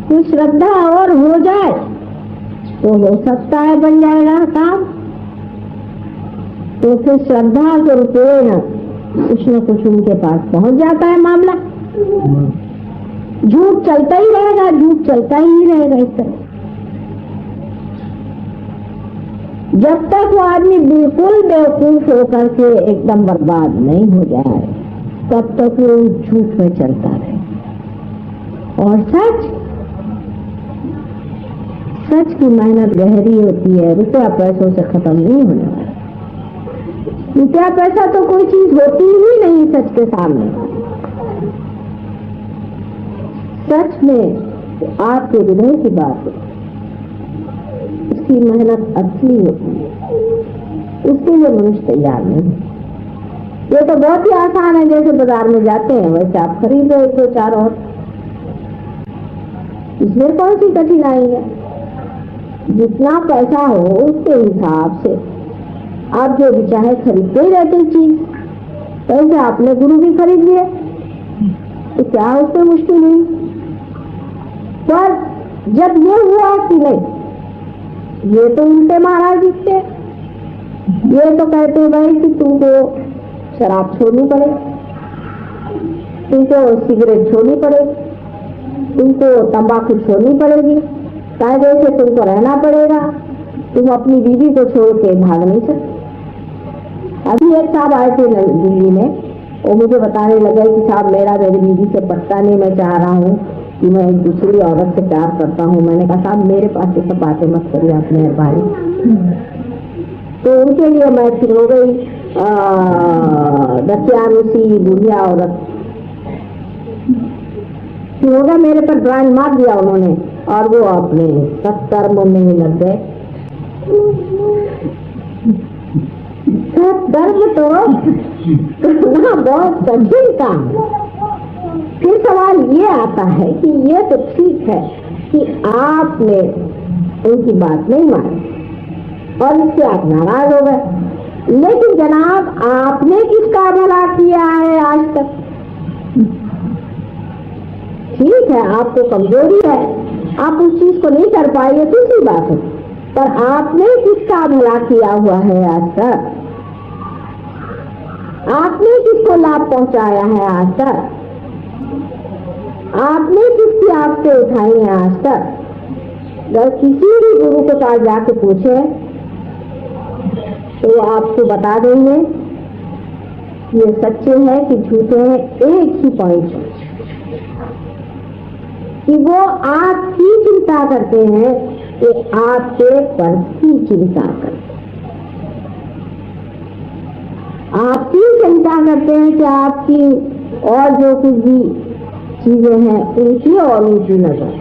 कुछ श्रद्धा और हो जाए तो हो सकता है बन जाएगा काम। तो फिर श्रद्धा के रुपये न कुछ न कुछ उनके पास पहुंच जाता है मामला। झूठ चलता ही रहेगा, झूठ चलता ही रहेगा इस तरह, जब तक वो आदमी बिल्कुल बेवकूफ होकर के एकदम बर्बाद नहीं हो जाए, तब तक वो झूठ में चलता रहे। और सच की मेहनत गहरी होती है, रुपया पैसों से खत्म नहीं होने वाला। रुपया पैसा तो कोई चीज होती ही नहीं सच के सामने। सच में आपके हृदय की बात है, उसकी मेहनत असली होती है, उसके लिए मनुष्य तैयार नहीं। ये तो बहुत ही आसान है, जैसे बाजार में जाते हैं वैसे आप खरीद लो 1 2 4 और, इसमें कौन सी कठिनाई है। जितना पैसा हो उसके हिसाब से आप जो भी चाहे खरीदते ही रहते चीज। वैसे आपने गुरु भी खरीद लिए तो क्या उसमें मुश्किल हुई। पर जब ये हुआ कि नहीं, ये तो उल्टे महाराज दिखते, ये तो कहते भाई कि तुमको शराब छोड़नी पड़ेगी, तुमको सिगरेट छोड़नी पड़ेगी, तुमको तंबाकू छोड़नी पड़ेगी, कायदे से तुमको रहना पड़ेगा, तुम अपनी बीवी को छोड़ के भाग नहीं सकते। अभी एक साहब आए थे दिल्ली में, वो मुझे बताने लगे कि साहब मेरा मेरी बीवी से पटता नहीं, मैं चाह रहा हूँ कि मैं एक दूसरी औरत से प्यार करता हूँ। मैंने कहा साहब मेरे पास ये सब बातें मत करिए आप मेहरबानी। तो उनके लिए मैं फिर हो गई दसियानुसी बुढ़िया औरत, फिर हो गया मेरे पर ड्राइंग मार दिया उन्होंने और वो अपने सत्कर्म में ही लग गए। सत्कर्म तो करना बहुत कठिन काम। फिर सवाल ये आता है कि ये तो ठीक है कि आपने उनकी बात नहीं मानी और इससे आप नाराज हो गए, लेकिन जनाब आपने किसका भला किया है आज तक। ठीक है आपको कमजोरी है, आप उस चीज को नहीं कर पाए, दूसरी बात है, पर आपने किसका भला किया हुआ है आज तक। आपने किसको लाभ पहुंचाया है आज तक, आपने किसकी आपसे उठाई है आज तक। अगर किसी भी गुरु के पास जाके पूछे तो वो आपको बता देंगे ये सच्चे हैं कि झूठे हैं। एक ही पॉइंट है कि वो आपकी चिंता करते हैं कि आपके पर की चिंता करते हैं, आपकी चिंता करते हैं कि आपकी और जो कुछ भी चीजें हैं उनकी और उनकी नजर।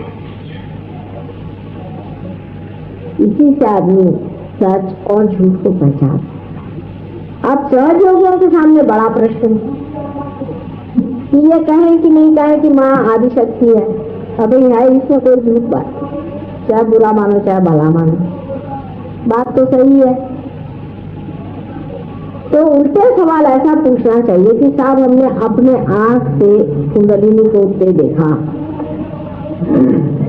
इसी से आदमी सच और झूठ को पहचान। अब सहज योगियों के सामने बड़ा प्रश्न कि ये कहें कि नहीं कहें कि माँ आदि शक्ति है, अभी है इसमें कोई झूठ बात, चाहे बुरा मानो चाहे भला मानो, बात तो सही है। तो उल्टे सवाल ऐसा पूछना चाहिए कि साहब हमने अपने आंख से कुंडलिनी को उठते देखा,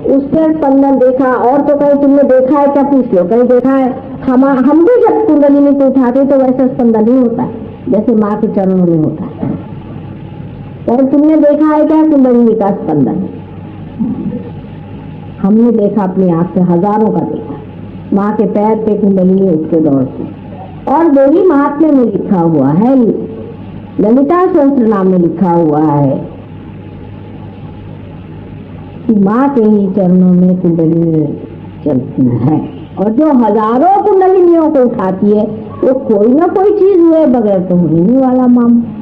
उसके स्पंदन देखा, और तो कहीं तुमने देखा है क्या पूछ लो, कहीं देखा है। हम भी जब कुंडलिनी को उठाते तो वैसा स्पंदन नहीं होता है जैसे माँ के चरणों में होता है। पर तुमने देखा है क्या कुंडलिनी का स्पंदन? हमने देखा अपनी आंख से, हजारों का देखा। माँ के पैर पे कुंडलिनी उठ के दौड़ती, और देवी महात्म्य में लिखा हुआ है, ललिता सहस्त्र नाम में लिखा हुआ है कि माँ के ही चरणों में कुंडलिनी चलती है, और जो हजारों कुंडलिनियों को उठाती है वो कोई ना कोई चीज हुए बगैर तो होने नहीं वाला मामला।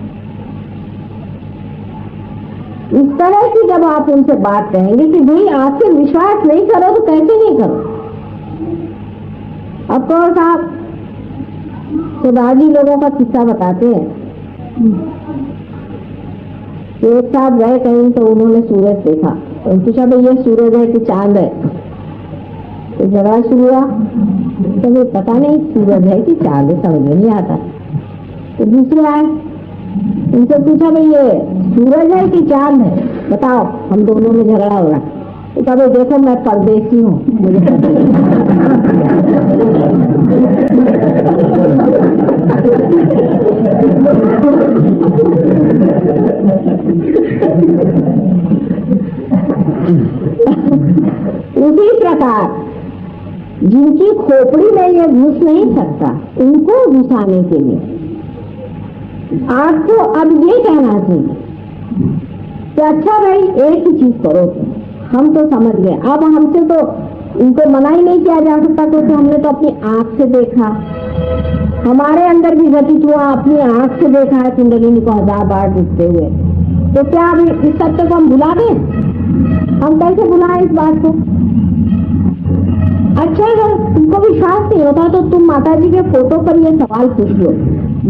इस तरह की जब आप उनसे बात कहेंगे कि भाई आपसे विश्वास नहीं करो तो कैसे नहीं करो। अब तो साहब सुधाजी लोगों का किस्सा बताते हैं। एक साहब गए कहीं तो उन्होंने सूरज देखा, तो पूछा भाई ये सूरज है कि चांद है? तो झगड़ा शुरू हुआ, तो भाई पता नहीं सूरज है कि चांद है, समझ में नहीं आता। तो दूसरे आए, उनसे पूछा भाई ये सूरज है कि चांद है, बताओ, हम दोनों में झगड़ा हो रहा है। तो कहा भाई देखो मैं परदेसी हूँ, मुझे उसी प्रकार जिनकी खोपड़ी में ये घुस नहीं सकता उनको घुसाने के लिए आपको अब ये कहना चाहिए कि अच्छा भाई एक ही चीज करो, हम तो समझ गए, अब हमसे तो इनको मना ही नहीं किया जा सकता क्योंकि हमने तो अपनी आंख से देखा, हमारे अंदर भी घटित हुआ, अपनी आंख से देखा है कुंडलिनी को 1000 बार दिखते हुए, तो क्या अभी इस सत्य को हम भुला दें? हम कैसे भुलाएं इस बात को? अच्छा, अगर तुमको विश्वास नहीं होता तो तुम माता जी के फोटो पर ये सवाल पूछ लो,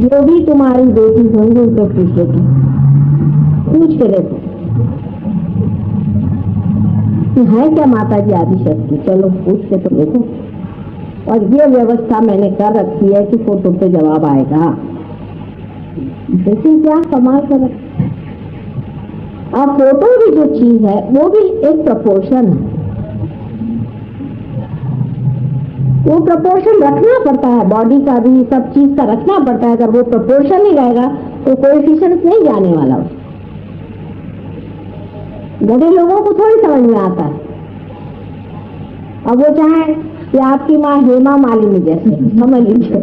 जो भी तुम्हारी बेटी होंगी उनको पूछ लो, पूछ के देखो कि है क्या माता जी आदिशक्ति। चलो पूछ के तो देखो। और ये व्यवस्था मैंने कर रखी है कि फोटो पे जवाब आएगा। देखिए क्या कमाल कर रखा। अब फोटो भी जो चीज है वो भी एक प्रपोर्शन है, वो प्रपोर्शन रखना पड़ता है, बॉडी का भी सब चीज का रखना पड़ता है। अगर वो प्रपोर्शन नहीं रहेगा तो कोएफिशिएंट नहीं जाने वाला। गधे लोगों को थोड़ी समझ में आता है। अब वो चाहे कि आपकी माँ हेमा मालिनी जैसे, समझ लीजिए,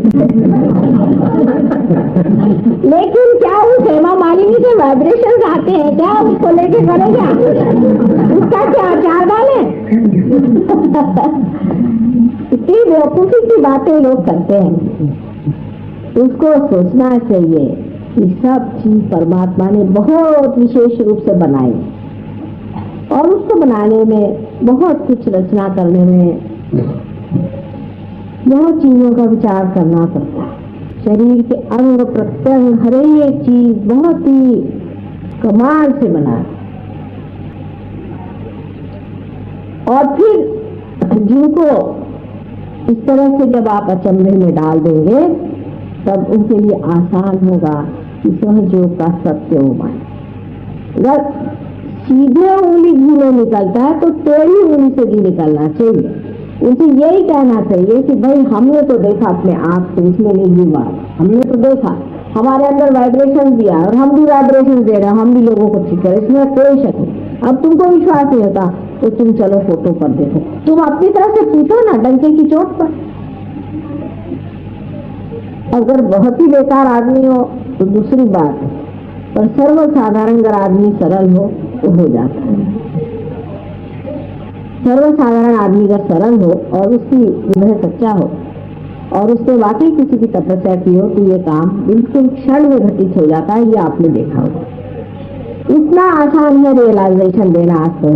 लेकिन क्या उस हेमा मालिनी के वाइब्रेशंस आते हैं क्या? उसको लेके करे क्या? उसका क्या आचार डाले? इतनी बेवकूफी की बातें लोग करते हैं। उसको सोचना चाहिए कि सब चीज परमात्मा ने बहुत विशेष रूप से बनाई, और उसको बनाने में बहुत कुछ रचना करने में बहुत चीजों का विचार करना पड़ता है। शरीर के अंग प्रत्यंग हर एक चीज बहुत ही कमाल से बना है। और फिर जिनको इस तरह से जब आप अचंभे में डाल देंगे तब उनके लिए आसान होगा कि सहयोग का सत्य हो पाए। अगर सीधे उंगली घी में निकलता है तो टेढ़ी उंगली से घी निकलना चाहिए। उनसे यही कहना चाहिए कि भाई हमने तो देखा अपने आँख से, इसमें नहीं बात, हमने तो देखा, हमारे अंदर वाइब्रेशन दिया और हम भी वाइब्रेशन दे रहे हैं, हम भी लोगों को ठीक करें, इसमें कोई शक नहीं। अब तुमको विश्वास नहीं होता तो तुम चलो फोटो पर देखो, तुम अपनी तरफ से पूछो ना डंके की चोट पर। अगर बहुत ही बेकार आदमी हो तो दूसरी बात है, पर सर्वसाधारण अगर आदमी सरल हो तो हो जाता है। सर्वसाधारण आदमी अगर सरल हो और उसकी हृदय सच्चा हो और उसने वाकई किसी की तपस्या की हो तो ये काम बिल्कुल क्षण में घटित हो जाता है। ये आपने देखा होगा। इतना आसान है रियलाइजेशन देना आज तो,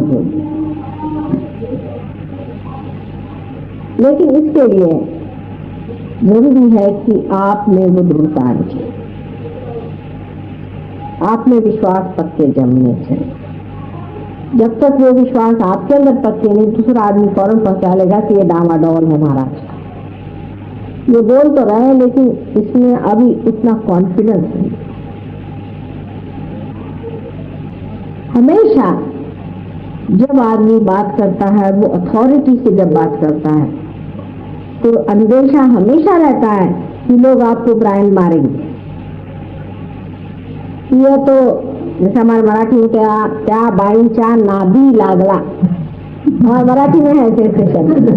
लेकिन इसके लिए जरूरी है कि आप में वो दृढ़ता आनी चाहिए, आप में विश्वास पक्के जमने चाहिए। जब तक वो विश्वास आपके अंदर पक्के नहीं, दूसरा आदमी फौरन पहुंचा लेगा कि ये डामाडोल है महाराज। ये बोल तो रहे हैं लेकिन इसमें अभी उतना कॉन्फिडेंस नहीं। हमेशा जब आदमी बात करता है वो अथॉरिटी से जब बात करता है तो अंदेशा हमेशा रहता है कि लोग आपको ब्रांड मारेंगे। ये तो जैसे हमारे मराठी में क्या बाईंचा नाभी लागला, हमारे मराठी में है ऐसे शब्द,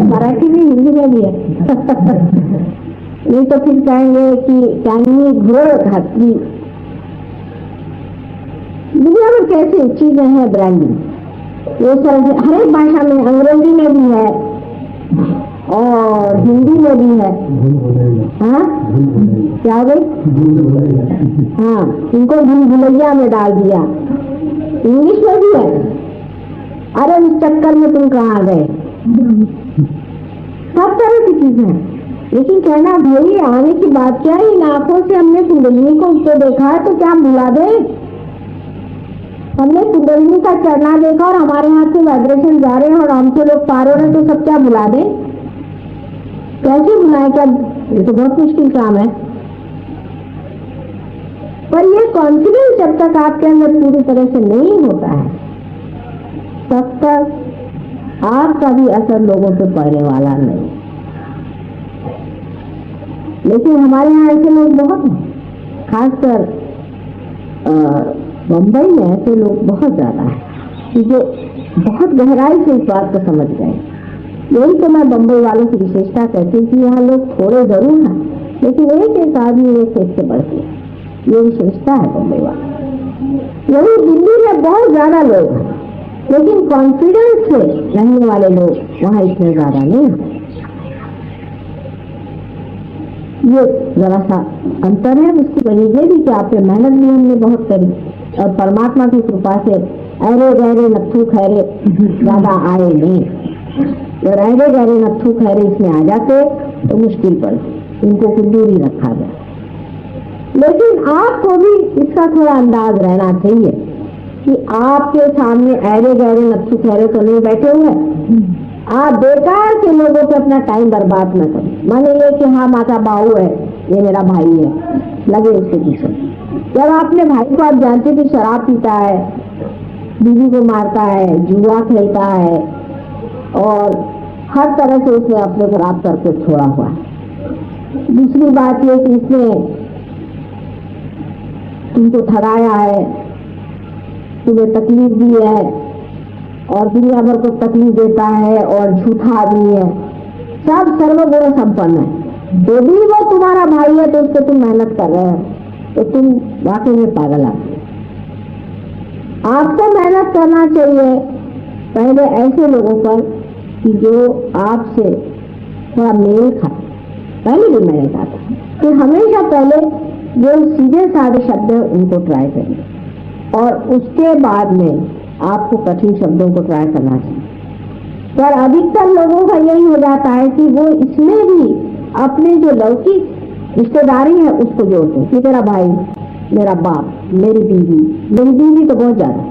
मराठी में हिंदी में भी है। नहीं तो फिर कहेंगे कि त्यांनी घोर घातली। दुनिया में कैसी चीजें हैं ब्रांडिंग, वो सब हर एक भाषा में, अंग्रेजी में भी है और हिंदी में भी है। हाँ क्या हो गई? हाँ, इनको भूल भुलैया में डाल दिया। इंग्लिश में भी है। अरे इस चक्कर में तुम कहाँ गए? सब तरह की चीजें हैं। लेकिन कहना भाई आने की बात क्या है? इन आंखों से हमने कुंडलिनी को उसको देखा है तो क्या भुला दे? हमने कुंडलिनी का चढ़ना देखा और हमारे हाथ से वाइब्रेशन जा रहे हैं और हमसे लोग पार हो रहे हैं, तो सब क्या भुला दे? कैसे भुलाए? क्या ये तो बहुत मुश्किल काम है। पर ये कॉन्फिडेंस जब तक आपके अंदर पूरी तरह से नहीं होता है तब तक आपका भी असर लोगों पे पड़ने वाला नहीं। लेकिन हमारे यहाँ ऐसे लोग बहुत हैं, खासकर मुंबई में ऐसे लोग बहुत ज्यादा हैं कि जो बहुत गहराई से इस बात को समझ गए। यही तो मैं बम्बई वालों की विशेषता कहती हूँ कि यहाँ लोग थोड़े जरूर हैं लेकिन एक एक आदमी एक एक से बढ़ते हैं। ये विशेषता है बम्बई वाला। यही दिल्ली में बहुत ज्यादा लोग हैं लेकिन कॉन्फिडेंस से रहने वाले लोग वहाँ इतने ज्यादा नहीं हैं। ये जरा सा अंतर है। उसकी वजह ये भी कि आप पे मेहनत भी हमने बहुत करी और परमात्मा की कृपा से अरे गहरे नत्थू खैरे ज्यादा आए नहीं। और अरे गहरे नत्थू खैरे इसमें आ जाते तो मुश्किल पड़ती, इनको कुछ दूरी रखा गया। लेकिन आपको भी इसका थोड़ा अंदाज रहना चाहिए कि आपके सामने अरे गहरे नत्थू खैरे तो नहीं बैठे हुए। आप बेकार के लोगों पे अपना टाइम बर्बाद न करें। माने ये कि हाँ माता बाहू है, ये मेरा भाई है, लगे उसके पीछे। जब अपने भाई को आप जानते कि शराब पीता है, बीवी को मारता है, जुआ खेलता है और हर तरह से उसने अपने खराब करके छोड़ा हुआ है। दूसरी बात ये कि इसने तुमको ठगाया है, तुम्हें तकलीफ दी है और दुनिया भर को तकलीफ देता है और झूठा आदमी है, सब सर्वगुण संपन्न है। जो भी वो तुम्हारा भाई है तो उस पर तुम मेहनत कर रहे हो तो तुम वाकई में पागल आदमी। आपको मेहनत करना चाहिए पहले ऐसे लोगों पर कि जो आपसे थोड़ा मेल खाए। पहले भी मैंने कहा था कि हमेशा पहले जो सीधे साधे शब्द है उनको ट्राई करिए और उसके बाद में आपको कठिन शब्दों को ट्राई करना चाहिए। पर अधिकतर लोगों का यही हो जाता है कि वो इसमें भी अपने जो लौकिक रिश्तेदारी है उसको जोड़ते हैं कि तेरा भाई, मेरा बाप, मेरी बीवी तो बहुत ज्यादा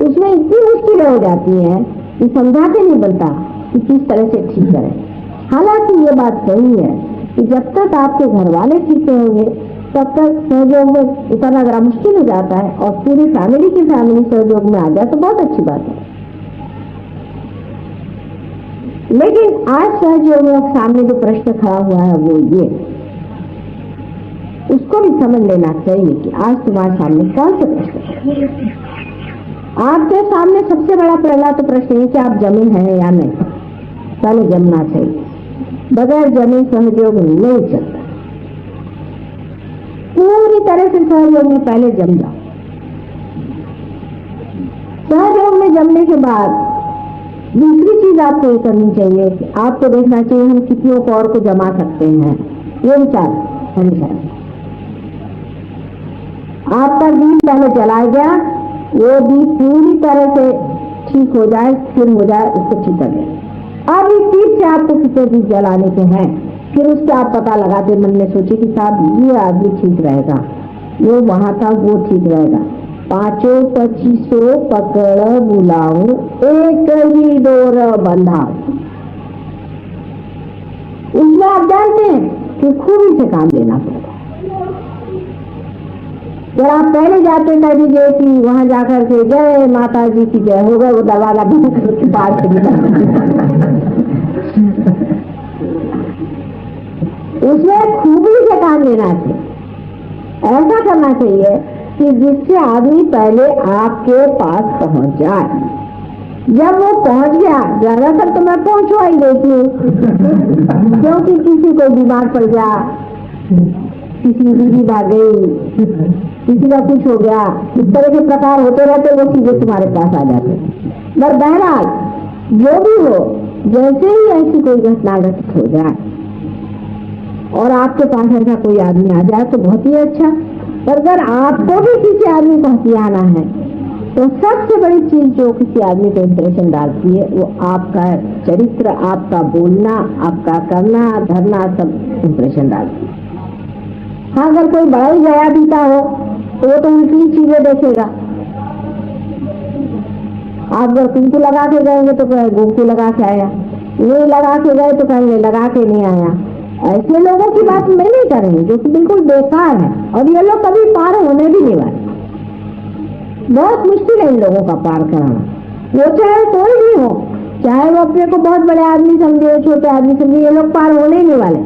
उसमें इतनी मुश्किलें हो जाती हैं कि समझाते नहीं बनता कि किस तरह से ठीक करें। हालांकि ये बात सही है कि जब तक आपके घर वाले ठीक होंगे तब तक सहयोग में उतरना जरा मुश्किल हो जाता है और पूरी फैमिली की फैमिली सहयोग में आ जाए तो बहुत अच्छी बात है। लेकिन आज सहयोग में सामने जो प्रश्न खड़ा हुआ है वो ये, उसको भी समझ लेना चाहिए कि आज तुम्हारे सामने कौन से प्रश्न। आपके सामने सबसे बड़ा पहला तो प्रश्न है कि आप जमे हैं या नहीं। पहले जमना चाहिए, बगैर जमे सहयोग नहीं चलता। पूरी तरह से सहयोग में पहले जम जाओ। सहयोग में जमने के बाद दूसरी चीज आपको ये करनी चाहिए कि आपको देखना चाहिए हम कितनों को और को जमा सकते हैं। ये विचार हमेशा आपका दीप पहले जलाया गया, वो दीप पूरी तरह से ठीक हो जाए, फिर हो जाए, उसको ठीक कर दें। अब इस दीप से आपको कितने दीप जलाने के हैं, फिर उससे आप पता लगाते मन में सोचे कि साहब ये आदमी ठीक रहेगा, वो वहां था वो ठीक रहेगा। 5-25 पकड़ बुलाऊं, एक ही डोर बंधा। उसमें आप जानते हैं कि खूबी से काम लेना पड़ता है। जब आप पहले जाते कह दीजिए कि वहां जाकर के जय माता जी की जय हो गए, वो दरवाजा बंद करके बाहर उसमें खूबी से काम लेना चाहिए। ऐसा करना चाहिए कि जिससे आदमी पहले आपके पास पहुंच जाए। जब वो पहुंच गया, ज्यादातर तो मैं पहुंचवा ही देती हूँ क्योंकि किसी को बीमार पड़ गया, किसी की बीवी भाग गई, किसी का कुछ हो गया, इस तरह के प्रकार होते रहते, वो सीधे तुम्हारे पास आ जाते। पर बहरहाल जो भी हो, जैसे ही ऐसी कोई घटना घटित हो जाए और आपके पास ऐसा कोई आदमी आ जाए तो बहुत ही अच्छा। पर अगर आपको भी किसी आदमी को हथियाना है तो सबसे बड़ी चीज जो किसी आदमी को इंप्रेशन डालती है वो आपका चरित्र, आपका बोलना, आपका करना धरना, सब इंप्रेशन डालती है। हाँ, अगर कोई बड़ा ही गया बीता हो तो वो तो उनकी चीजें देखेगा। आप अगर कुंकू लगा के गएंगे तो कहेंगे कुंकू लगा के आया, नहीं लगा के गए तो कहेंगे लगा के नहीं आया। ऐसे लोगों की बात मैं नहीं करेंगे जो कि बिल्कुल बेकार है और ये लोग कभी पार होने भी नहीं वाले। बहुत मुश्किल है इन लोगों का पार कराना। वो चाहे कोई भी हो, चाहे वो अपने को बहुत बड़े आदमी समझे, छोटे आदमी समझे, ये लोग पार होने ही नहीं वाले।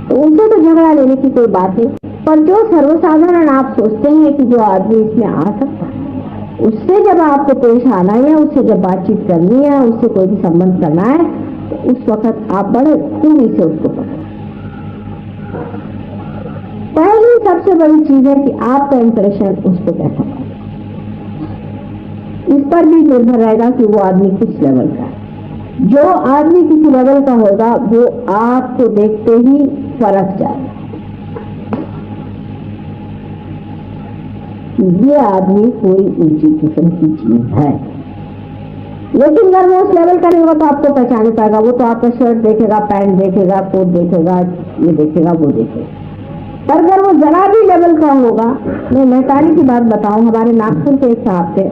तो उनसे तो झगड़ा लेने की कोई बात नहीं। पर जो सर्वसाधारण आप सोचते हैं कि जो आदमी इसमें आ सकता है, उससे जब आपको पेश आना है, उससे जब बातचीत करनी है, उससे कोई भी संबंध करना है, तो उस वक्त आप बड़े खूबी से उसको पकड़ें। पहली सबसे बड़ी चीज है कि आपका इंप्रेशन उस पर कैसा है। इस पर भी निर्भर रहेगा कि वो आदमी किस लेवल का है। जो आदमी किसी लेवल का होगा वो आपको देखते ही फरक जाए ये आदमी कोई ऊंची किस्म की चीज है। लेकिन अगर वो उस लेवल का नहीं होगा तो आपको पहचान पाएगा। वो तो आपका शर्ट देखेगा, पैंट देखेगा, कोट देखेगा, ये देखेगा, वो देखेगा। पर अगर वो जरा भी लेवल का होगा, मैं मेहतानी की बात बताऊं, हमारे नागपुर के एक साहब थे,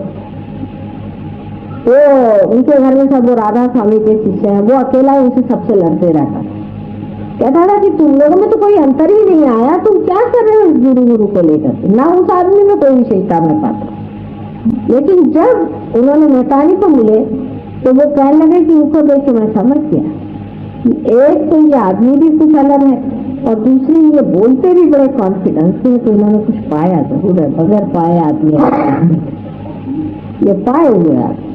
वो उनके घर में सब वो राधा स्वामी के शिष्य हैं, वो अकेला उनसे सबसे लड़ते रहता। कहता था कि तुम लोगों में तो कोई अंतर ही नहीं आया, तुम क्या कर रहे हो इस गुरु को लेकर। ना उस आदमी में कोई विशेषता में पाता। लेकिन जब उन्होंने मेहतानी को मिले तो वो कहने लगे कि उनको देख के मैं समझ गया कि एक तो ये आदमी भी कुछ अलग है और दूसरी ये बोलते भी बड़े कॉन्फिडेंस से, तो इन्होंने कुछ पाया जरूर है। बगैर पाए आदमी ये पाए हुए आदमी।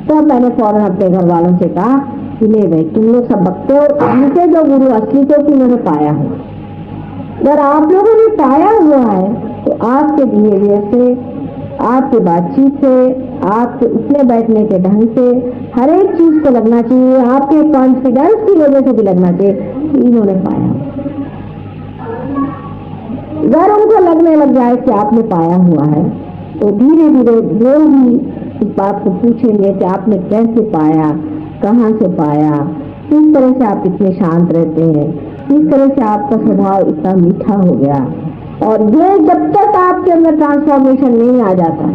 तो मैंने फौरन अपने घर वालों से कहा कि नहीं भाई, तुम लोग सब बकते हो, इनके जो गुरु असली को कि मैंने पाया हो। अगर आप लोगों ने पाया हुआ है तो आपके बिहेवियर से, आपके बातचीत से, आपके उठने बैठने के ढंग से, हर एक चीज को लगना चाहिए, आपके कॉन्फिडेंस की वजह से भी लगना चाहिए कि इन्होंने पाया। अगर उनको लगने लग जाए कि आपने पाया हुआ है तो धीरे धीरे लोग भी इस बात को पूछेंगे कि आपने कैसे पाया, कहाँ से पाया, किस तरह से आप इतने शांत रहते हैं, किस तरह से आपका स्वभाव इतना मीठा हो गया। और ये जब तक आपके अंदर ट्रांसफॉर्मेशन नहीं आ जाता,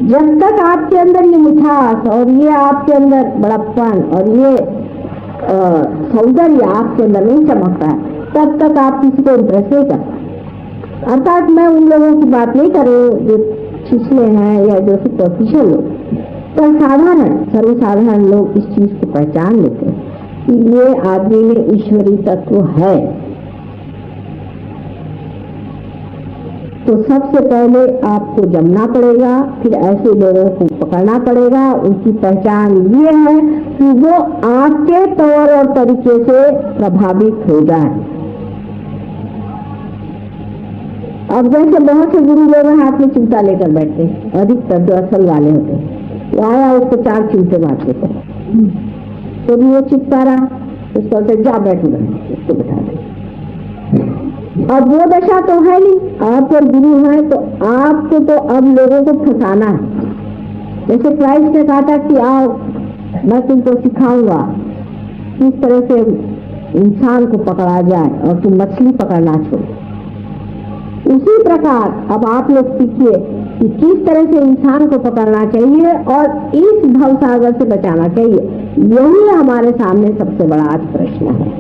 जब तक आपके अंदर ये मिठास और ये आपके अंदर बड़प्पन और ये सौंदर्य आपके अंदर नहीं चमकता है, तब तक आप किसी को इम्प्रेस नहीं करता। अर्थात मैं उन लोगों की बात नहीं कर रही हूँ जो छिछले हैं या जो सुपरफिशियल लोग, पर साधारण सर्वसाधारण लोग इस चीज को पहचान लेते हैं कि ये आदमी में ईश्वरीय तत्व है। तो सबसे पहले आपको जमना पड़ेगा, फिर ऐसे लोगों को पकड़ना पड़ेगा। उनकी पहचान ये है कि वो आपके तौर और तरीके से प्रभावित हो जाए। अब जैसे बहुत से गुरु लोग हाथ में चिमटा लेकर बैठते हैं, अधिकतर जो असल वाले होते हैं, वो आया उसको 4 चिमटे मारते थे, तो भी वो चिपका रहा, उसको जा बैठ उसको बिठा दे। अब वो दशा तो है नहीं, आप और गुरु है तो आपको तो अब लोगों को फंसाना है। जैसे क्राइस्ट ने कहा था कि आओ मैं तुमको सिखाऊंगा किस तरह से इंसान को पकड़ा जाए और तुम मछली पकड़ना छोड़ो। उसी प्रकार अब आप लोग सीखिए कि किस तरह से इंसान को पकड़ना चाहिए और इस भवसागर से बचाना चाहिए। यही हमारे सामने सबसे बड़ा आज प्रश्न है।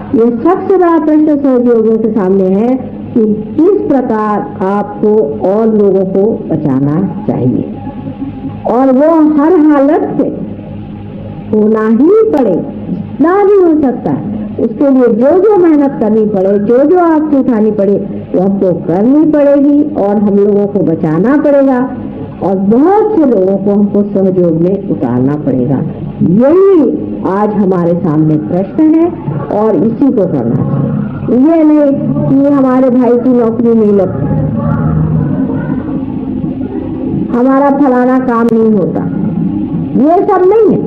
ये सबसे बड़ा प्रश्न सहयोगियों के सामने है कि किस प्रकार आपको और लोगों को बचाना चाहिए, और वो हर हालत से होना ही पड़े, जितना भी हो सकता है उसके लिए जो जो मेहनत करनी पड़े, जो जो आपसे उठानी पड़े, वो हमको करनी पड़ेगी और हम लोगों को बचाना पड़ेगा और बहुत से लोगों को हमको सहयोग में उतारना पड़ेगा। यही आज हमारे सामने प्रश्न है और इसी को करना चाहिए। ये नहीं कि हमारे भाई की नौकरी नहीं लगती, हमारा फलाना काम नहीं होता, ये सब नहीं है।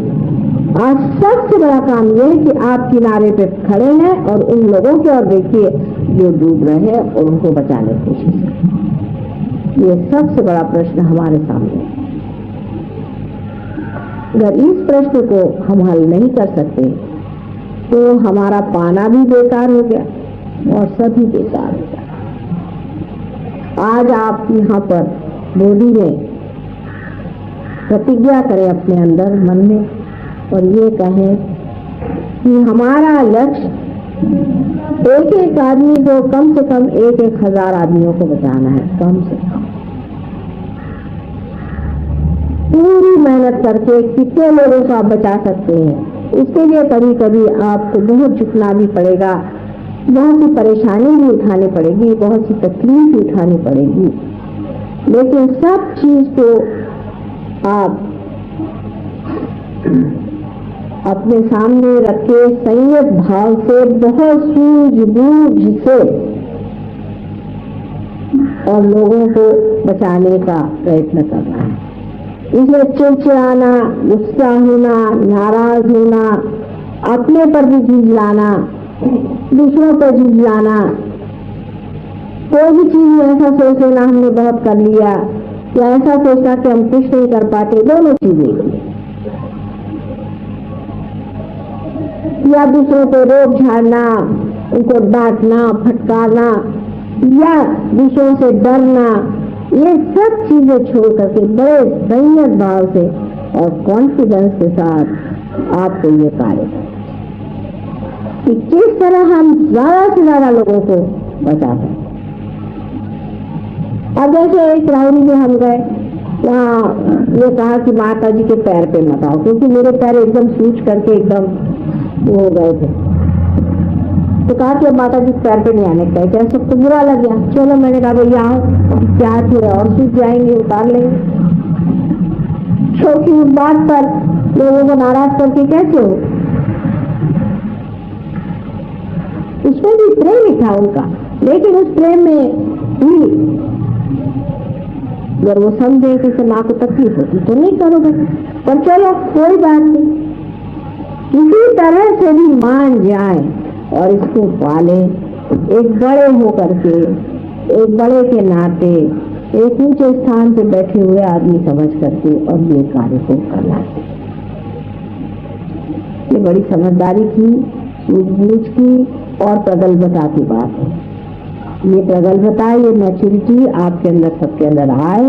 आज सबसे बड़ा काम यह है कि आप किनारे पे खड़े हैं और उन लोगों की ओर देखिए जो डूब रहे हैं और उनको बचाने की कोशिश करें। ये सबसे बड़ा प्रश्न हमारे सामने है। अगर इस प्रश्न को हम हल नहीं कर सकते तो हमारा पाना भी बेकार हो गया और सभी बेकार हो गया। आज आप यहाँ पर बोली में प्रतिज्ञा करें अपने अंदर मन में और ये कहें कि हमारा लक्ष्य एक एक आदमी को कम से कम 1,000 आदमियों को बचाना है। कम से कम पूरी मेहनत करके कितने लोगों को आप बचा सकते हैं, उसके लिए कभी कभी आपको बहुत झुकना भी पड़ेगा, बहुत सी परेशानी भी उठानी पड़ेगी, बहुत सी तकलीफ भी उठानी पड़ेगी, लेकिन सब चीज को आप अपने सामने रखे संयत भाव से, बहुत सूझबूझ से और लोगों को बचाने का प्रयत्न करना है। इसमें चिड़चिड़ाना, गुस्सा होना, नाराज होना, अपने पर भी झुंझलाना, दूसरों पर झुंझलाना, कोई भी चीज में ऐसा सोच लेना हमने बहुत कर लिया, या ऐसा सोचना कि हम कुछ नहीं कर पाते, दोनों चीजें, या दूसरों को रोक झाड़ना, उनको डांटना, फटकारना, या दूसरों से डरना, ये सब चीजें छोड़ करके बड़े संयत भाव से और कॉन्फिडेंस के साथ आपको ये कार्य करना कि किस तरह हम ज्यादा से ज्यादा लोगों को बचा सकते। अब जैसे एक राउंड में हम गए, वहाँ ये कहा कि माता जी के पैर पे मत आओ, क्योंकि मेरे पैर एकदम सूज करके एकदम हो गए थे। तो कहा कि माता जी पैर पे नहीं आने का, क्या सबको बुरा लग गया। चलो मैंने कहा भैया आओ, क्या फिर और सूझ जाएंगे, उतार लेंगे, क्योंकि उस बात पर लोगों को नाराज करके कैसे हो। उसमें भी प्रेम ही था उनका, लेकिन उस प्रेम में भी अगर वो समझे कि माँ को तकलीफ होती तो नहीं करोगे, पर चलो कोई बात नहीं, किसी तरह से भी मान जाए और इसको पाले, एक बड़े होकर के, एक बड़े के नाते, एक ऊंचे स्थान पे बैठे हुए आदमी समझ करके और ये कार्य को करना। ये बड़ी समझदारी की, सूझबूझ की और प्रगल्भता की बात है। ये प्रगल्भता, ये मैच्योरिटी आपके अंदर, सबके अंदर आए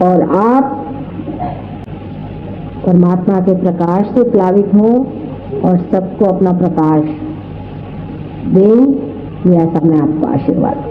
और आप परमात्मा के प्रकाश से प्लावित हो और सबको अपना प्रकाश दें। ये ऐसा मैं आपको आशीर्वाद